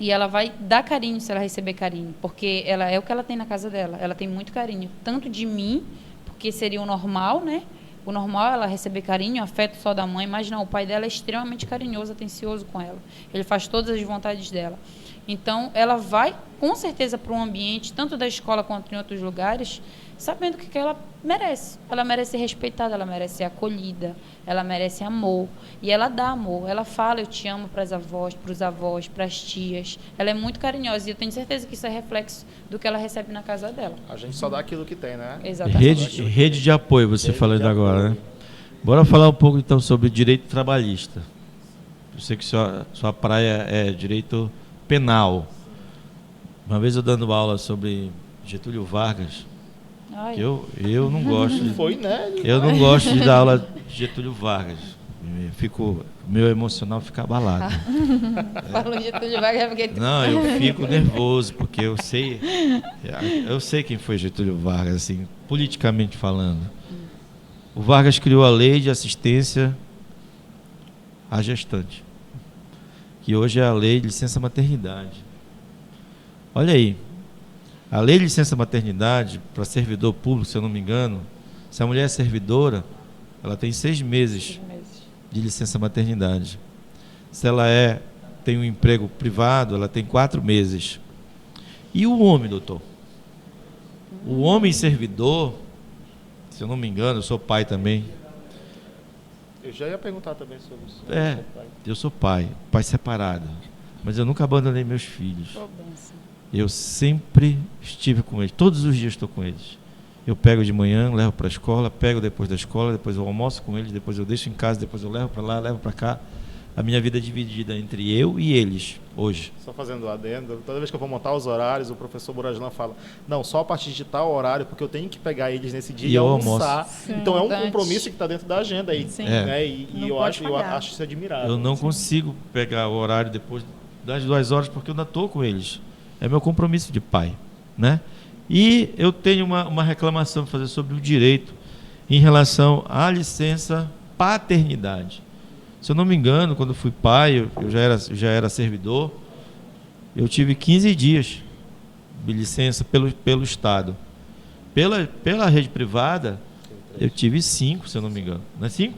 E ela vai dar carinho se ela receber carinho, porque ela é o que ela tem na casa dela. Ela tem muito carinho, tanto de mim, porque seria o normal, né? O normal é ela receber carinho, afeto só da mãe, mas não, o pai dela é extremamente carinhoso, atencioso com ela. Ele faz todas as vontades dela. Então, ela vai, com certeza, para um ambiente, tanto da escola quanto em outros lugares, sabendo o que ela merece. Ela merece ser respeitada, ela merece ser acolhida, ela merece amor. E ela dá amor. Ela fala, eu te amo para as avós, para os avós, para as tias. Ela é muito carinhosa e eu tenho certeza que isso é reflexo do que ela recebe na casa dela. A gente só dá aquilo que tem, né? Exatamente. Rede de apoio, você falando agora, né? Bora falar um pouco, então, sobre direito trabalhista. Eu sei que sua praia é direito penal. Uma vez eu dando aula sobre Getúlio Vargas, eu não gosto de, Foi, né? eu não gosto de dar aula de Getúlio Vargas. Meu emocional fica abalado. Falou Getúlio Vargas porque... Não, eu fico nervoso porque eu sei quem foi Getúlio Vargas, assim, politicamente falando. O Vargas criou a lei de assistência à gestante, que hoje é a lei de licença maternidade. Olha aí, a lei de licença maternidade para servidor público, se eu não me engano, se a mulher é servidora, ela tem 6 meses de licença maternidade. Se ela tem um emprego privado, ela tem 4 meses. E o homem, doutor? O homem servidor, se eu não me engano, eu sou pai também. Eu já ia perguntar também sobre isso. Eu sou pai separado, mas eu nunca abandonei meus filhos. Eu sempre estive com eles, todos os dias estou com eles. Eu pego de manhã, levo para a escola, pego depois da escola, depois eu almoço com eles, depois eu deixo em casa, depois eu levo para lá, levo para cá. A minha vida é dividida entre eu e eles, hoje. Só fazendo adendo, toda vez que eu vou montar os horários, o professor Borajlan fala, não, só a partir de tal horário, porque eu tenho que pegar eles nesse dia e almoçar. Sim. Então é um compromisso que está dentro da agenda aí. Né? E eu acho isso admirável. Eu não consigo pegar o horário depois das 2 horas, porque eu ainda estou com eles. É meu compromisso de pai, né? E eu tenho uma reclamação para fazer sobre o direito em relação à licença paternidade. Se eu não me engano, quando fui pai, eu já era servidor, eu tive 15 dias de licença pelo Estado. Pela rede privada, eu tive 5, se eu não me engano. Não é 5?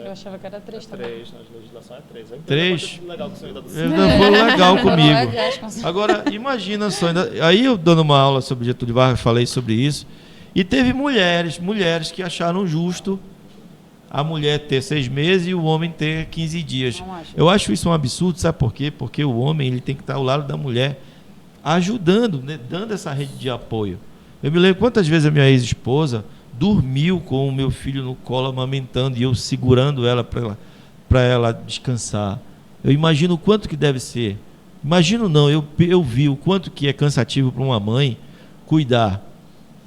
Eu achava que era 3 também. 3, na legislação é 3. 3. Legal que você ainda foi legal comigo. Agora, imagina só, aí eu dando uma aula sobre Getúlio Vargas, falei sobre isso, e teve mulheres que acharam justo a mulher ter 6 meses e o homem ter 15 dias. Eu acho isso um absurdo, sabe por quê? Porque o homem ele tem que estar ao lado da mulher, ajudando, né, dando essa rede de apoio. Eu me lembro quantas vezes a minha ex-esposa dormiu com o meu filho no colo, amamentando, e eu segurando ela para ela descansar. Eu imagino o quanto que deve ser. Imagino não, eu vi o quanto que é cansativo para uma mãe cuidar,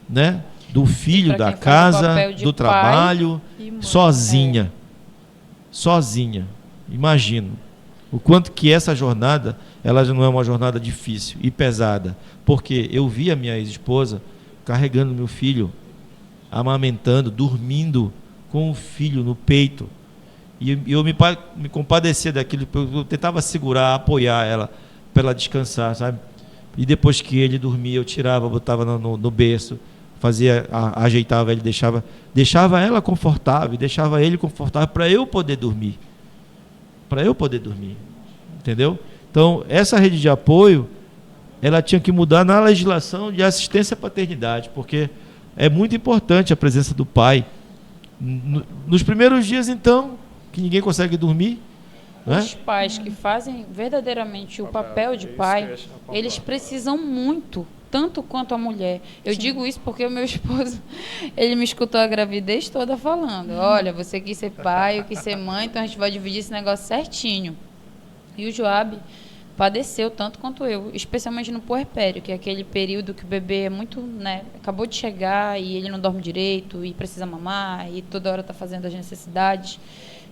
né, do filho, da casa, do trabalho, sozinha. Sozinha. Imagino o quanto que essa jornada, ela já não é uma jornada difícil e pesada, porque eu vi a minha ex-esposa carregando meu filho, amamentando, dormindo com o filho no peito, e eu me compadecia daquilo, eu tentava segurar, apoiar ela para ela descansar, sabe? E depois que ele dormia, eu tirava, botava no berço, ajeitava ele, deixava ela confortável, deixava ele confortável para eu poder dormir, entendeu? Então essa rede de apoio, ela tinha que mudar na legislação de assistência à paternidade, porque é muito importante a presença do pai Nos primeiros dias, então, que ninguém consegue dormir, né? Os pais que fazem verdadeiramente o papel de pai, eles precisam muito, tanto quanto a mulher. Eu digo isso porque o meu esposo, ele me escutou a gravidez toda falando, olha, você quis ser pai, eu quis ser mãe, então a gente vai dividir esse negócio certinho. E o Joab padeceu tanto quanto eu, especialmente no puerpério, que é aquele período que o bebê é muito, né, acabou de chegar e ele não dorme direito e precisa mamar e toda hora está fazendo as necessidades.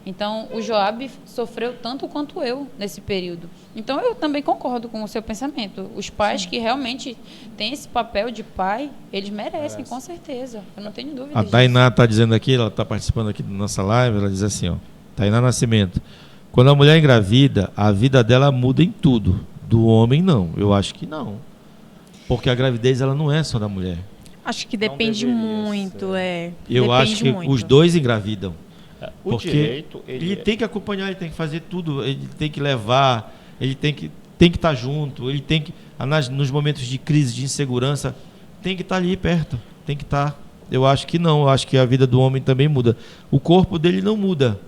Então, o Joab sofreu tanto quanto eu nesse período. Então, eu também concordo com o seu pensamento. Os pais que realmente têm esse papel de pai, eles merecem, com certeza. Eu não tenho dúvida disso. A Tainá está dizendo aqui, ela está participando aqui da nossa live, ela diz assim, ó, Tainá Nascimento, quando a mulher engravida, a vida dela muda em tudo. Do homem, não. Eu acho que não. Porque a gravidez, ela não é só da mulher. Acho que depende muito, Eu acho que os dois engravidam. Porque direito, ele tem que acompanhar, ele tem que fazer tudo, ele tem que levar, ele tem que estar junto, ele tem que, nos momentos de crise, de insegurança, tem que estar ali perto, tem que estar. Eu acho que não, eu acho que a vida do homem também muda. O corpo dele não muda,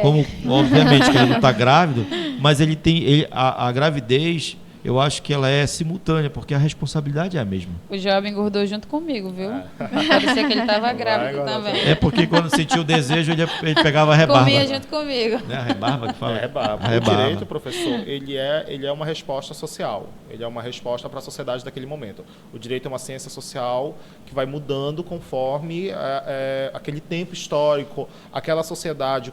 como obviamente que ele não está grávido, mas ele tem, a gravidez, eu acho que ela é simultânea, porque a responsabilidade é a mesma. O Joab engordou junto comigo, viu? Parecia que ele estava grávido também. É porque quando sentia o desejo, ele pegava a rebarba. Comia junto comigo. Né? A rebarba que fala. Rebarba. O direito, professor, ele é uma resposta social. Ele é uma resposta para a sociedade daquele momento. O direito é uma ciência social que vai mudando conforme aquele tempo histórico, aquela sociedade,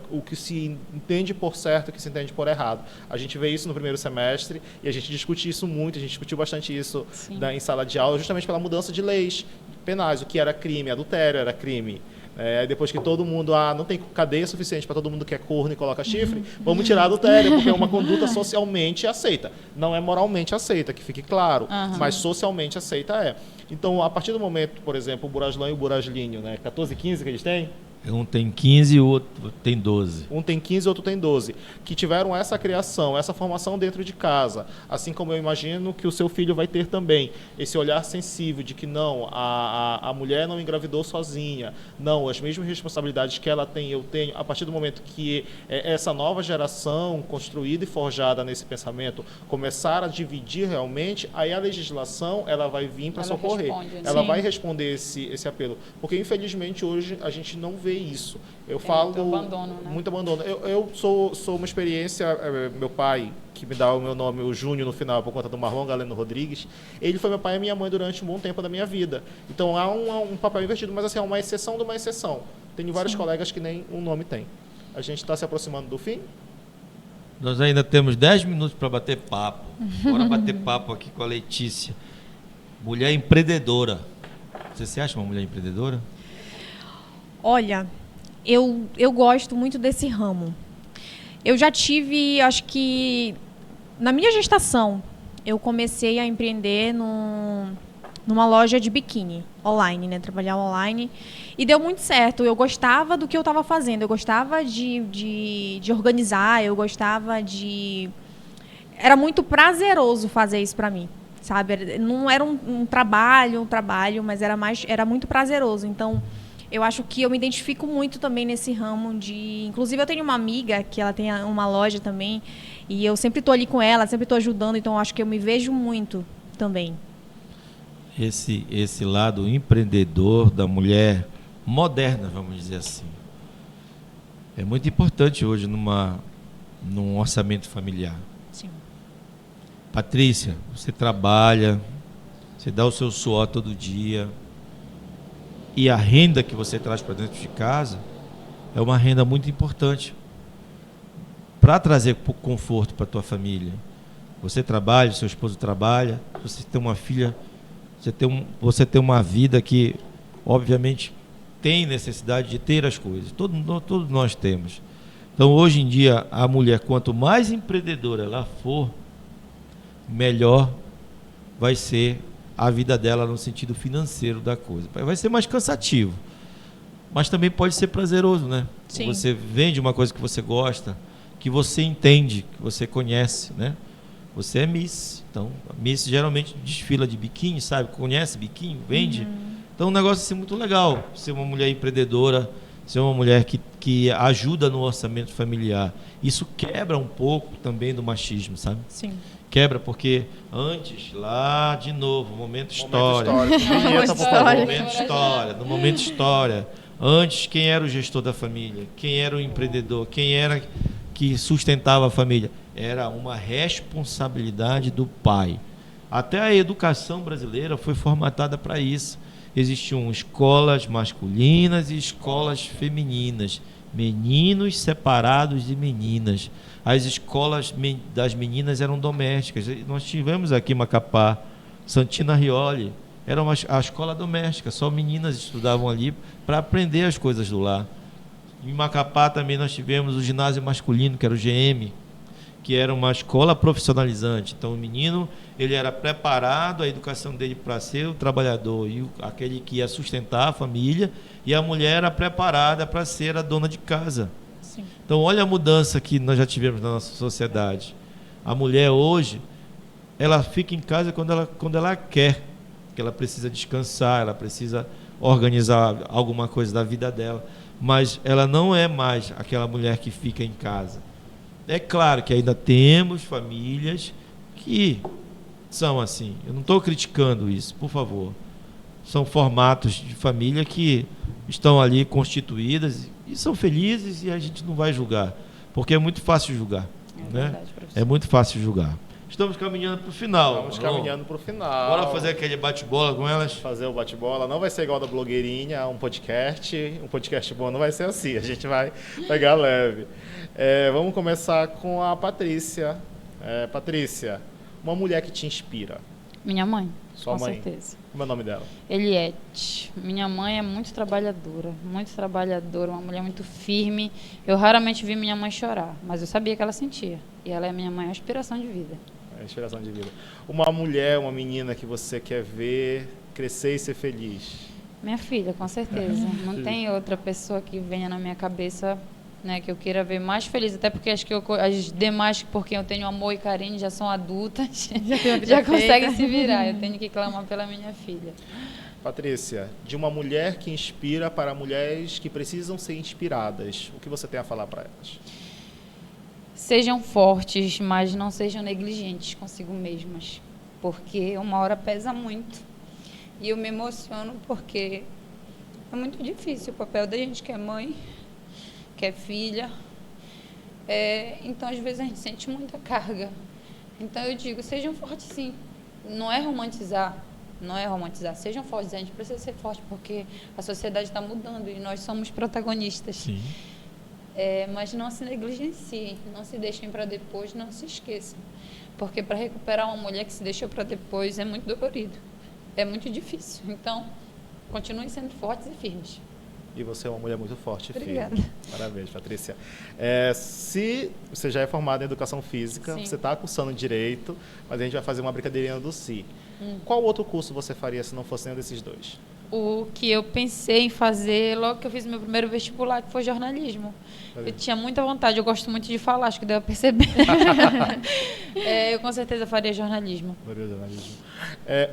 o que se entende por certo, o que se entende por errado. A gente vê isso no primeiro semestre e a gente discute isso muito, a gente discutiu bastante isso em sala de aula, justamente pela mudança de leis penais, o que era crime, adultério era crime. Depois que todo mundo, não tem cadeia suficiente para todo mundo que é corno e coloca chifre, vamos tirar adultério, porque é uma conduta socialmente aceita. Não é moralmente aceita, que fique claro, mas socialmente aceita Então, a partir do momento, por exemplo, o Buraslan e o Buraslinho, 14 e 15 que eles têm, um tem 15 e o outro tem 12. Um tem 15 e outro tem 12. Que tiveram essa criação, essa formação dentro de casa. Assim como eu imagino que o seu filho vai ter também. Esse olhar sensível de que não, a mulher não engravidou sozinha. Não, as mesmas responsabilidades que ela tem, eu tenho. A partir do momento que essa nova geração construída e forjada nesse pensamento começar a dividir realmente, aí a legislação ela vai vir para socorrer. Ela vai responder esse apelo. Porque, infelizmente, hoje a gente não vê isso. Eu falo muito abandono, né? Muito abandono. Eu sou uma experiência, meu pai, que me dá o meu nome, o Júnior, no final, por conta do Marlon Galeno Rodrigues, ele foi meu pai e minha mãe durante um bom tempo da minha vida. Então há um papel invertido, mas assim, é uma exceção de uma exceção. Tenho vários colegas que nem um nome tem. A gente está se aproximando do fim. Nós ainda temos 10 minutos para bater papo. Bora bater papo aqui com a Letícia. Mulher empreendedora. Você se acha uma mulher empreendedora? Olha, eu gosto muito desse ramo. Eu já tive, acho que na minha gestação, eu comecei a empreender numa loja de biquíni online, né? Trabalhar online. E deu muito certo. Eu gostava do que eu estava fazendo. Eu gostava de organizar, eu gostava de... Era muito prazeroso fazer isso para mim, sabe? Não era um trabalho, mas era muito prazeroso. Então, eu acho que eu me identifico muito também nesse ramo de... Inclusive, eu tenho uma amiga que ela tem uma loja também, e eu sempre estou ali com ela, sempre estou ajudando, então eu acho que eu me vejo muito também. Esse lado empreendedor da mulher moderna, vamos dizer assim, é muito importante hoje num orçamento familiar. Sim. Patrícia, você trabalha, você dá o seu suor todo dia, e a renda que você traz para dentro de casa é uma renda muito importante para trazer conforto para a tua família. Você trabalha, seu esposo trabalha, você tem uma filha, você tem uma vida que, obviamente, tem necessidade de ter as coisas. Todos nós temos. Então, hoje em dia, a mulher, quanto mais empreendedora ela for, melhor vai ser a vida dela no sentido financeiro da coisa. Vai ser mais cansativo, mas também pode ser prazeroso, né? Sim. Você vende uma coisa que você gosta, que você entende, que você conhece, né? Você é Miss, então a Miss geralmente desfila de biquíni, sabe? Conhece biquíni, vende. Então é um negócio assim muito legal, ser uma mulher empreendedora, ser uma mulher que ajuda no orçamento familiar. Isso quebra um pouco também do machismo, sabe? Sim. Quebra, porque antes, lá de novo, momento história. No momento história. Antes, quem era o gestor da família? Quem era o empreendedor? Quem era que sustentava a família? Era uma responsabilidade do pai. Até a educação brasileira foi formatada para isso. Existiam escolas masculinas e escolas femininas. Meninos separados de meninas. As escolas das meninas eram domésticas. Nós tivemos aqui em Macapá, Santina Rioli, era a escola doméstica, só meninas estudavam ali para aprender as coisas do lar. Em Macapá também nós tivemos o ginásio masculino, que era o GM, que era uma escola profissionalizante. Então o menino, ele era preparado, a educação dele para ser o trabalhador e aquele que ia sustentar a família, e a mulher era preparada para ser a dona de casa. Sim. Então olha a mudança que nós já tivemos na nossa sociedade. A mulher hoje, ela fica em casa quando ela quer, que ela precisa descansar, ela precisa organizar alguma coisa da vida dela, mas ela não é mais aquela mulher que fica em casa. É claro que ainda temos famílias que são assim. Eu não estou criticando isso, por favor. São formatos de família que estão ali constituídas e são felizes, e a gente não vai julgar, porque é muito fácil julgar. Verdade, É muito fácil julgar. Estamos caminhando para o final. Estamos caminhando para o final. Bora fazer aquele bate-bola com elas? Fazer o bate-bola. Não vai ser igual da blogueirinha, um podcast. Um podcast bom não vai ser assim. A gente vai pegar leve. Vamos começar com a Patrícia. Patrícia, uma mulher que te inspira. Minha mãe. Sua com mãe? certeza. Como é o nome dela? Eliette. Minha mãe é muito trabalhadora, uma mulher muito firme. Eu raramente vi minha mãe chorar, mas eu sabia que ela sentia. E ela é minha mãe, a inspiração de vida. É a inspiração de vida. Uma mulher, uma menina que você quer ver crescer e ser feliz. Minha filha, com certeza. Não tem outra pessoa que venha na minha cabeça, né, que eu queira ver mais feliz, até porque acho que as demais por quem eu tenho amor e carinho já são adultas, já conseguem se virar. Eu tenho que clamar pela minha filha. Patrícia, de uma mulher que inspira para mulheres que precisam ser inspiradas, o que você tem a falar para elas? Sejam fortes, mas não sejam negligentes consigo mesmas, porque uma hora pesa muito. E eu me emociono porque é muito difícil o papel da gente que é mãe, que é filha. Então, às vezes, a gente sente muita carga. Então, eu digo, sejam fortes, sim. Não é romantizar. Sejam fortes. A gente precisa ser forte, porque a sociedade está mudando e nós somos protagonistas. Sim. Mas não se negligenciem, não se deixem para depois, não se esqueçam. Porque para recuperar uma mulher que se deixou para depois é muito dolorido. É muito difícil. Então, continuem sendo fortes e firmes. E você é uma mulher muito forte e Obrigada. firme. Parabéns, Patrícia. Se você já é formada em Educação Física, Sim. você está cursando Direito, mas a gente vai fazer uma brincadeirinha do Si. Qual outro curso você faria se não fosse nenhum desses dois? O que eu pensei em fazer logo que eu fiz meu primeiro vestibular, que foi jornalismo. Eu tinha muita vontade, eu gosto muito de falar, acho que deu a perceber. Eu com certeza faria jornalismo.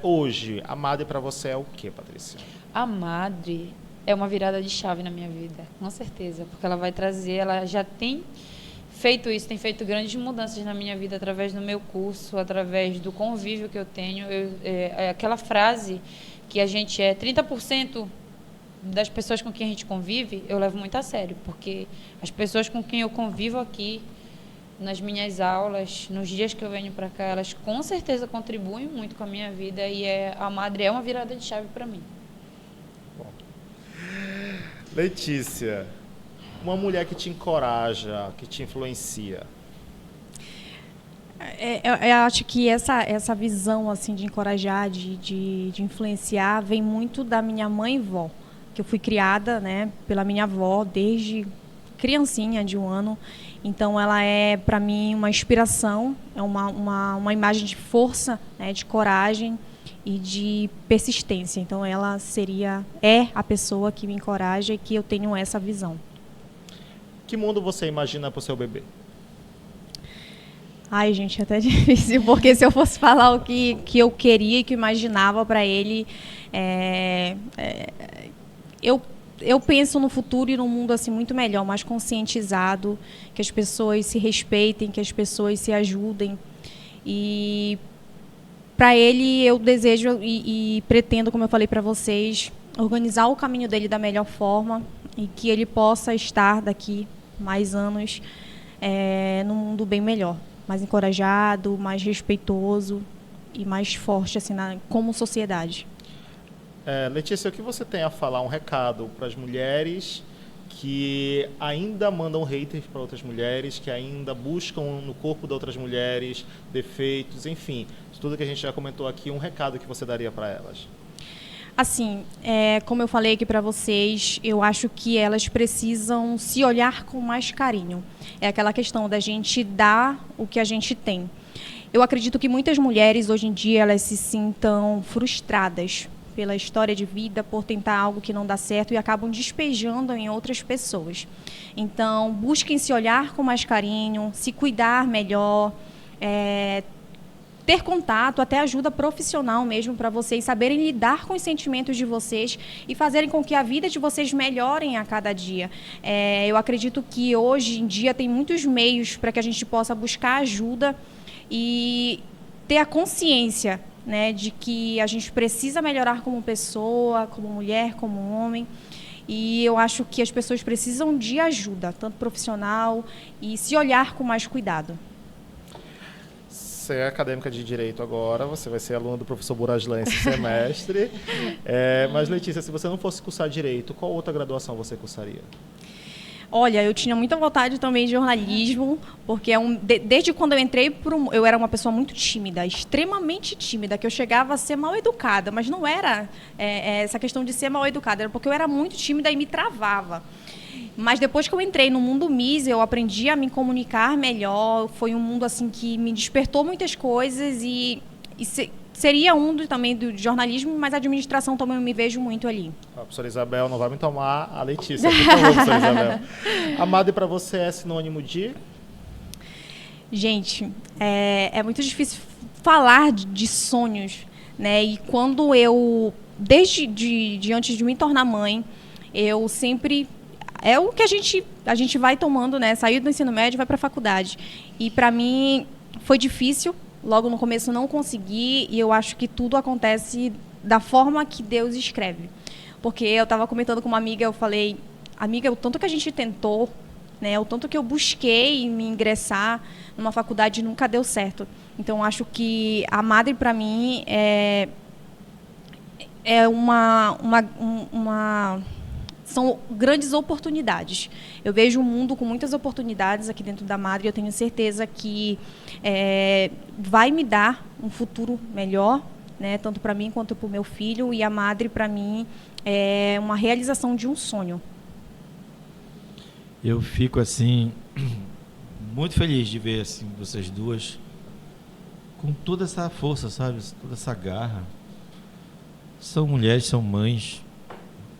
Hoje, a Madre para você é o quê, Patrícia? A Madre é uma virada de chave na minha vida, com certeza, porque ela vai trazer, ela já tem feito isso, tem feito grandes mudanças na minha vida através do meu curso, através do convívio que eu tenho. Aquela frase que a gente é 30% das pessoas com quem a gente convive, eu levo muito a sério, porque as pessoas com quem eu convivo aqui, nas minhas aulas, nos dias que eu venho para cá, elas com certeza contribuem muito com a minha vida e a Madre é uma virada de chave para mim. Bom. Letícia, uma mulher que te encoraja, que te influencia. Eu acho que essa visão assim de encorajar, de influenciar, vem muito da minha mãe e vó, que eu fui criada, né, pela minha avó desde criancinha de 1 ano. Então, ela é, para mim, uma inspiração, é uma imagem de força, né, de coragem e de persistência. Então, ela é a pessoa que me encoraja e que eu tenho essa visão. Que mundo você imagina para o seu bebê? Ai, gente, é até difícil, porque se eu fosse falar o que eu queria e que eu imaginava para ele, eu eu penso no futuro e num mundo assim muito melhor, mais conscientizado, que as pessoas se respeitem, que as pessoas se ajudem. E para ele eu desejo e pretendo, como eu falei para vocês, organizar o caminho dele da melhor forma e que ele possa estar daqui mais anos num mundo bem melhor, mais encorajado, mais respeitoso e mais forte assim como sociedade. Letícia, o que você tem a falar, um recado para as mulheres que ainda mandam haters para outras mulheres, que ainda buscam no corpo de outras mulheres defeitos, enfim, tudo que a gente já comentou aqui, um recado que você daria para elas? Assim, como eu falei aqui para vocês, eu acho que elas precisam se olhar com mais carinho. É aquela questão da gente dar o que a gente tem. Eu acredito que muitas mulheres hoje em dia elas se sintam frustradas pela história de vida, por tentar algo que não dá certo e acabam despejando em outras pessoas. Então, busquem se olhar com mais carinho, se cuidar melhor, ter contato, até ajuda profissional mesmo para vocês saberem lidar com os sentimentos de vocês e fazerem com que a vida de vocês melhorem a cada dia. Eu acredito que hoje em dia tem muitos meios para que a gente possa buscar ajuda e ter a consciência, né, de que a gente precisa melhorar como pessoa, como mulher, como homem. E eu acho que as pessoas precisam de ajuda, tanto profissional, e se olhar com mais cuidado. Você é acadêmica de Direito agora, você vai ser aluna do professor Burajlan esse semestre. Mas, Letícia, se você não fosse cursar Direito, qual outra graduação você cursaria? Olha, eu tinha muita vontade também de jornalismo, porque desde quando eu entrei, eu era uma pessoa muito tímida, extremamente tímida, que eu chegava a ser mal educada, mas não era essa questão de ser mal educada, era porque eu era muito tímida e me travava. Mas depois que eu entrei no mundo MIS, eu aprendi a me comunicar melhor, foi um mundo assim que me despertou muitas coisas seria também do jornalismo, mas a administração também eu me vejo muito ali. A professora Isabel não vai me tomar a Letícia, por favor, professora Isabel. A Madre para você é sinônimo de? Gente, é muito difícil falar de sonhos, né? E quando desde antes de me tornar mãe, eu sempre... É o que a gente vai tomando, né? Saiu do ensino médio e vai para a faculdade. E para mim foi difícil. Logo no começo não consegui, e eu acho que tudo acontece da forma que Deus escreve. Porque eu estava comentando com uma amiga, eu falei, amiga, o tanto que a gente tentou, né, o tanto que eu busquei me ingressar numa faculdade nunca deu certo. Então, acho que a Madre, para mim, são grandes oportunidades. Eu vejo um mundo com muitas oportunidades aqui dentro da Madre e eu tenho certeza que vai me dar um futuro melhor, né, tanto para mim quanto para o meu filho. E a Madre, para mim, é uma realização de um sonho. Eu fico, assim, muito feliz de ver assim, vocês duas com toda essa força, sabe? Toda essa garra. São mulheres, são mães,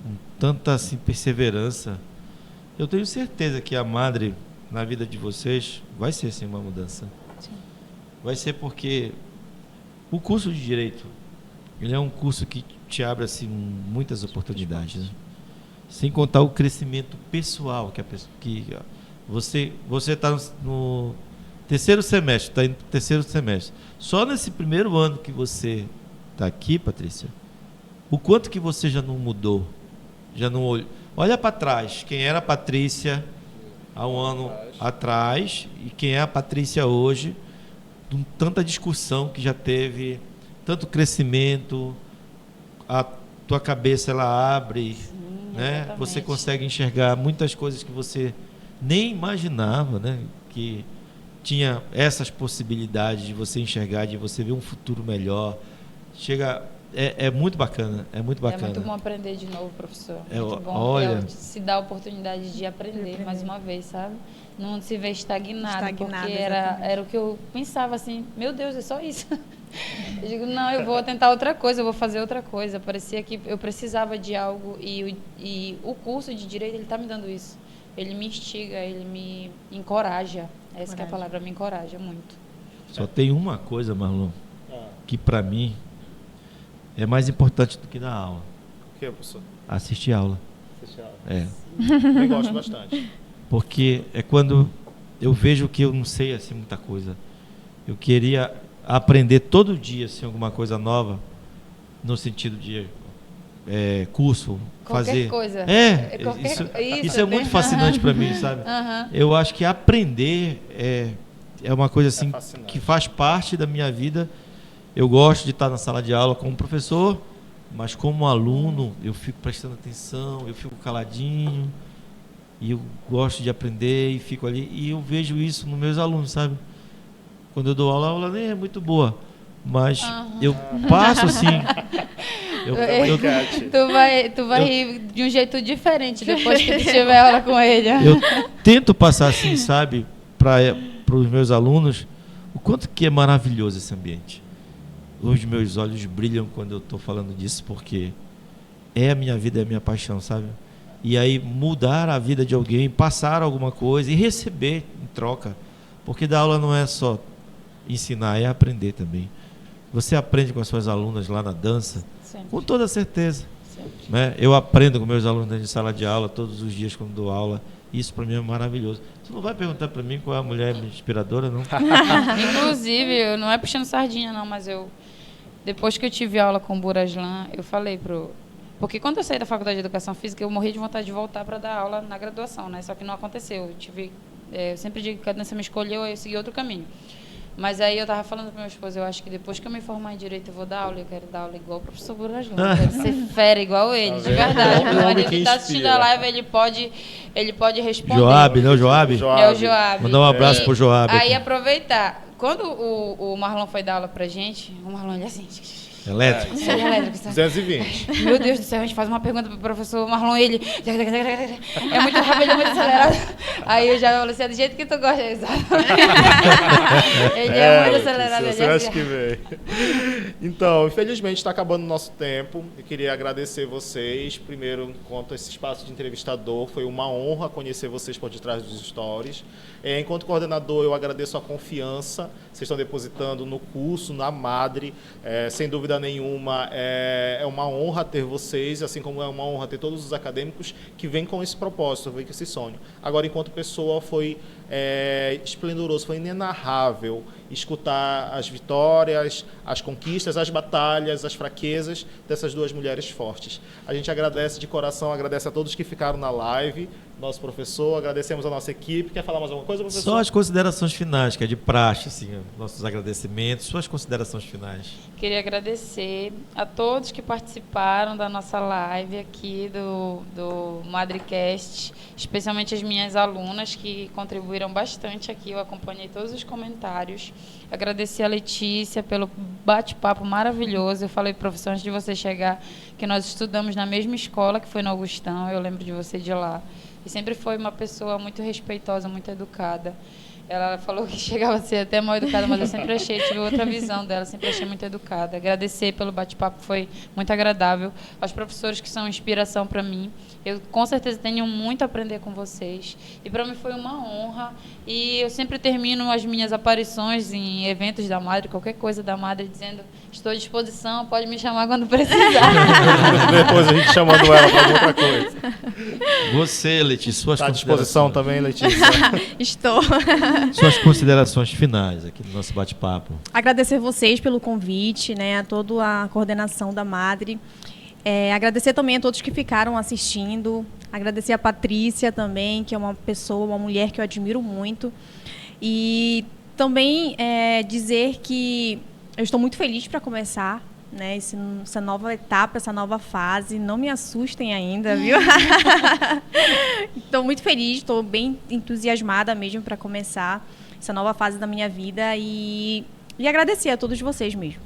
com tanta assim, perseverança. Eu tenho certeza que a Madre, na vida de vocês, vai ser assim, uma mudança. Sim. Vai ser porque o curso de Direito, ele é um curso que te abre assim, muitas oportunidades, né? Sem contar o crescimento pessoal que você está no terceiro semestre, está indo para o terceiro semestre. Só nesse primeiro ano que você está aqui, Patrícia, o quanto que você já não mudou, já não olhou. Olha para trás, quem era a Patrícia há um ano atrás e quem é a Patrícia hoje, com tanta discussão que já teve, tanto crescimento, a tua cabeça ela abre, né? Você consegue enxergar muitas coisas que você nem imaginava, né? Que tinha essas possibilidades de você enxergar, de você ver um futuro melhor. É muito bacana, é muito bacana. É muito bom aprender de novo, professor. Muito bom se dar a oportunidade de aprender mais uma vez, sabe? Não se ver estagnado, porque era o que eu pensava assim, meu Deus, é só isso. Eu digo, não, eu vou tentar outra coisa, eu vou fazer outra coisa. Parecia que eu precisava de algo e o curso de Direito, ele está me dando isso. Ele me instiga, ele me encoraja. Essa que é a palavra, me encoraja muito. Só tem uma coisa, Marlon, que para mim é mais importante do que dar aula. O que, professor? Assistir aula. Eu gosto bastante. Porque é quando eu vejo que eu não sei assim muita coisa. Eu queria aprender todo dia assim, alguma coisa nova, no sentido de curso, Qualquer fazer. coisa. Isso é muito fascinante para mim, sabe? Eu acho que aprender é uma coisa assim que faz parte da minha vida. Eu gosto de estar na sala de aula como professor, mas como aluno eu fico prestando atenção, eu fico caladinho. E eu gosto de aprender e fico ali. E eu vejo isso nos meus alunos, sabe? Quando eu dou aula, a aula nem é muito boa. Mas eu passo assim. Tu vai rir de um jeito diferente depois que tu tiver aula com ele. Eu tento passar assim, sabe? Para os meus alunos, o quanto que é maravilhoso esse ambiente. Os meus olhos brilham quando eu estou falando disso, porque é a minha vida, é a minha paixão, sabe? E aí mudar a vida de alguém, passar alguma coisa e receber em troca. Porque dar aula não é só ensinar, é aprender também. Você aprende com as suas alunas lá na dança, sempre. Com toda certeza. Né? Eu aprendo com meus alunos dentro de sala de aula, todos os dias quando dou aula. Isso para mim é maravilhoso. Você não vai perguntar para mim qual é a mulher inspiradora, não? Inclusive, não é puxando sardinha, não, mas depois que eu tive aula com o Buraslan, eu falei porque quando eu saí da Faculdade de Educação Física, eu morri de vontade de voltar para dar aula na graduação, né? Só que não aconteceu. Eu sempre digo que cada dança me escolheu, eu segui outro caminho. Mas aí eu estava falando para meu esposo, eu acho que depois que eu me formar em Direito, eu vou dar aula. Eu quero dar aula igual o professor Buraslan. Eu quero ser fera igual ele, de verdade. Meu marido está assistindo a live, ele pode responder. Joab, não é o Joab? É o Joab. Mandar um abraço pro Joab. Aí aproveitar. Quando o Marlon foi dar aula pra gente, o Marlon, ele assim... Elétrico? 220. Meu Deus do céu, a gente faz uma pergunta pro professor Marlon, ele... É muito rápido, é muito acelerado. Aí eu já falei assim, do jeito que tu gosta, exatamente. Ele é muito acelerado. Você acha que vem. Então, infelizmente está acabando o nosso tempo. Eu queria agradecer vocês. Primeiro, enquanto esse espaço de entrevistador, foi uma honra conhecer vocês por detrás dos stories. Enquanto coordenador, eu agradeço a confiança que vocês estão depositando no curso, na Madre. Sem dúvida nenhuma, é uma honra ter vocês, assim como é uma honra ter todos os acadêmicos que vêm com esse propósito, vêm com esse sonho. Agora, enquanto pessoa, foi esplendoroso, foi inenarrável escutar as vitórias, as conquistas, as batalhas, as fraquezas dessas duas mulheres fortes. A gente agradece de coração, agradece a todos que ficaram na live, nosso professor, agradecemos a nossa equipe. Quer falar mais alguma coisa, professor? Só as considerações finais, que é de praxe, assim, nossos agradecimentos, suas considerações finais. Queria agradecer a todos que participaram da nossa live aqui do Madrecast, especialmente as minhas alunas que contribuíram bastante aqui, eu acompanhei todos os comentários. Agradecer a Letícia pelo bate-papo maravilhoso. Eu falei, professor, antes de você chegar, que nós estudamos na mesma escola, que foi no Augustão, eu lembro de você de lá. E sempre foi uma pessoa muito respeitosa, muito educada. Ela falou que chegava a ser até mal educada, mas eu sempre tive outra visão dela, sempre achei muito educada. Agradecer pelo bate-papo, foi muito agradável. Aos professores que são inspiração para mim, eu com certeza tenho muito a aprender com vocês. E para mim foi uma honra. E eu sempre termino as minhas aparições em eventos da Madre, qualquer coisa da Madre, dizendo: estou à disposição, pode me chamar quando precisar. Depois a gente chamando ela para outra coisa. Você, Letícia, suas à disposição também, Letícia? Estou. Suas considerações finais aqui no nosso bate-papo. Agradecer vocês pelo convite, né, a toda a coordenação da Madre. Agradecer também a todos que ficaram assistindo. Agradecer a Patrícia também, que é uma pessoa, uma mulher que eu admiro muito. E também dizer que eu estou muito feliz para começar, né, essa nova etapa, essa nova fase. Não me assustem ainda, viu? Estou muito feliz, estou bem entusiasmada mesmo para começar essa nova fase da minha vida e agradecer a todos vocês mesmo.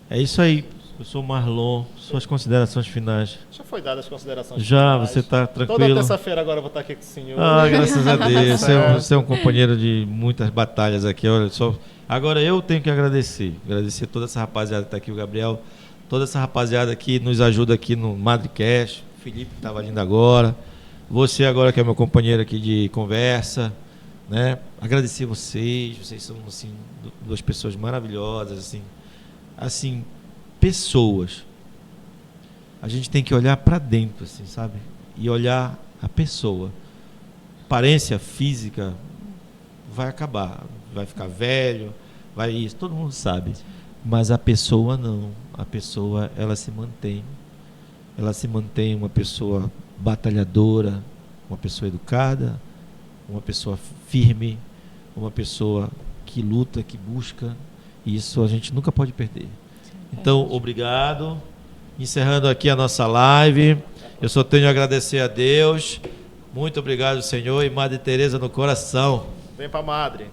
É isso aí. Eu sou o Marlon. Suas considerações finais. Já foi dadas as considerações já, finais. você está tranquilo? Toda terça-feira agora eu vou estar aqui com o senhor. Graças a Deus. Você é um companheiro de muitas batalhas aqui. Olha só. Agora eu tenho que agradecer toda essa rapaziada que está aqui, o Gabriel, toda essa rapaziada que nos ajuda aqui no Madrecast, o Felipe que estava vindo agora, você agora que é meu companheiro aqui de conversa, né? Agradecer vocês são assim duas pessoas maravilhosas, assim, pessoas. A gente tem que olhar para dentro, assim, sabe? e olhar a pessoa. Aparência física vai acabar, vai ficar velho, vai isso, todo mundo sabe. Mas a pessoa não. A pessoa, ela se mantém. Ela se mantém uma pessoa batalhadora, uma pessoa educada, uma pessoa firme, uma pessoa que luta, que busca. E isso a gente nunca pode perder. Então, obrigado. Encerrando aqui a nossa live. Eu só tenho a agradecer a Deus. Muito obrigado, Senhor, e Madre Teresa no coração. Vem pra Madre.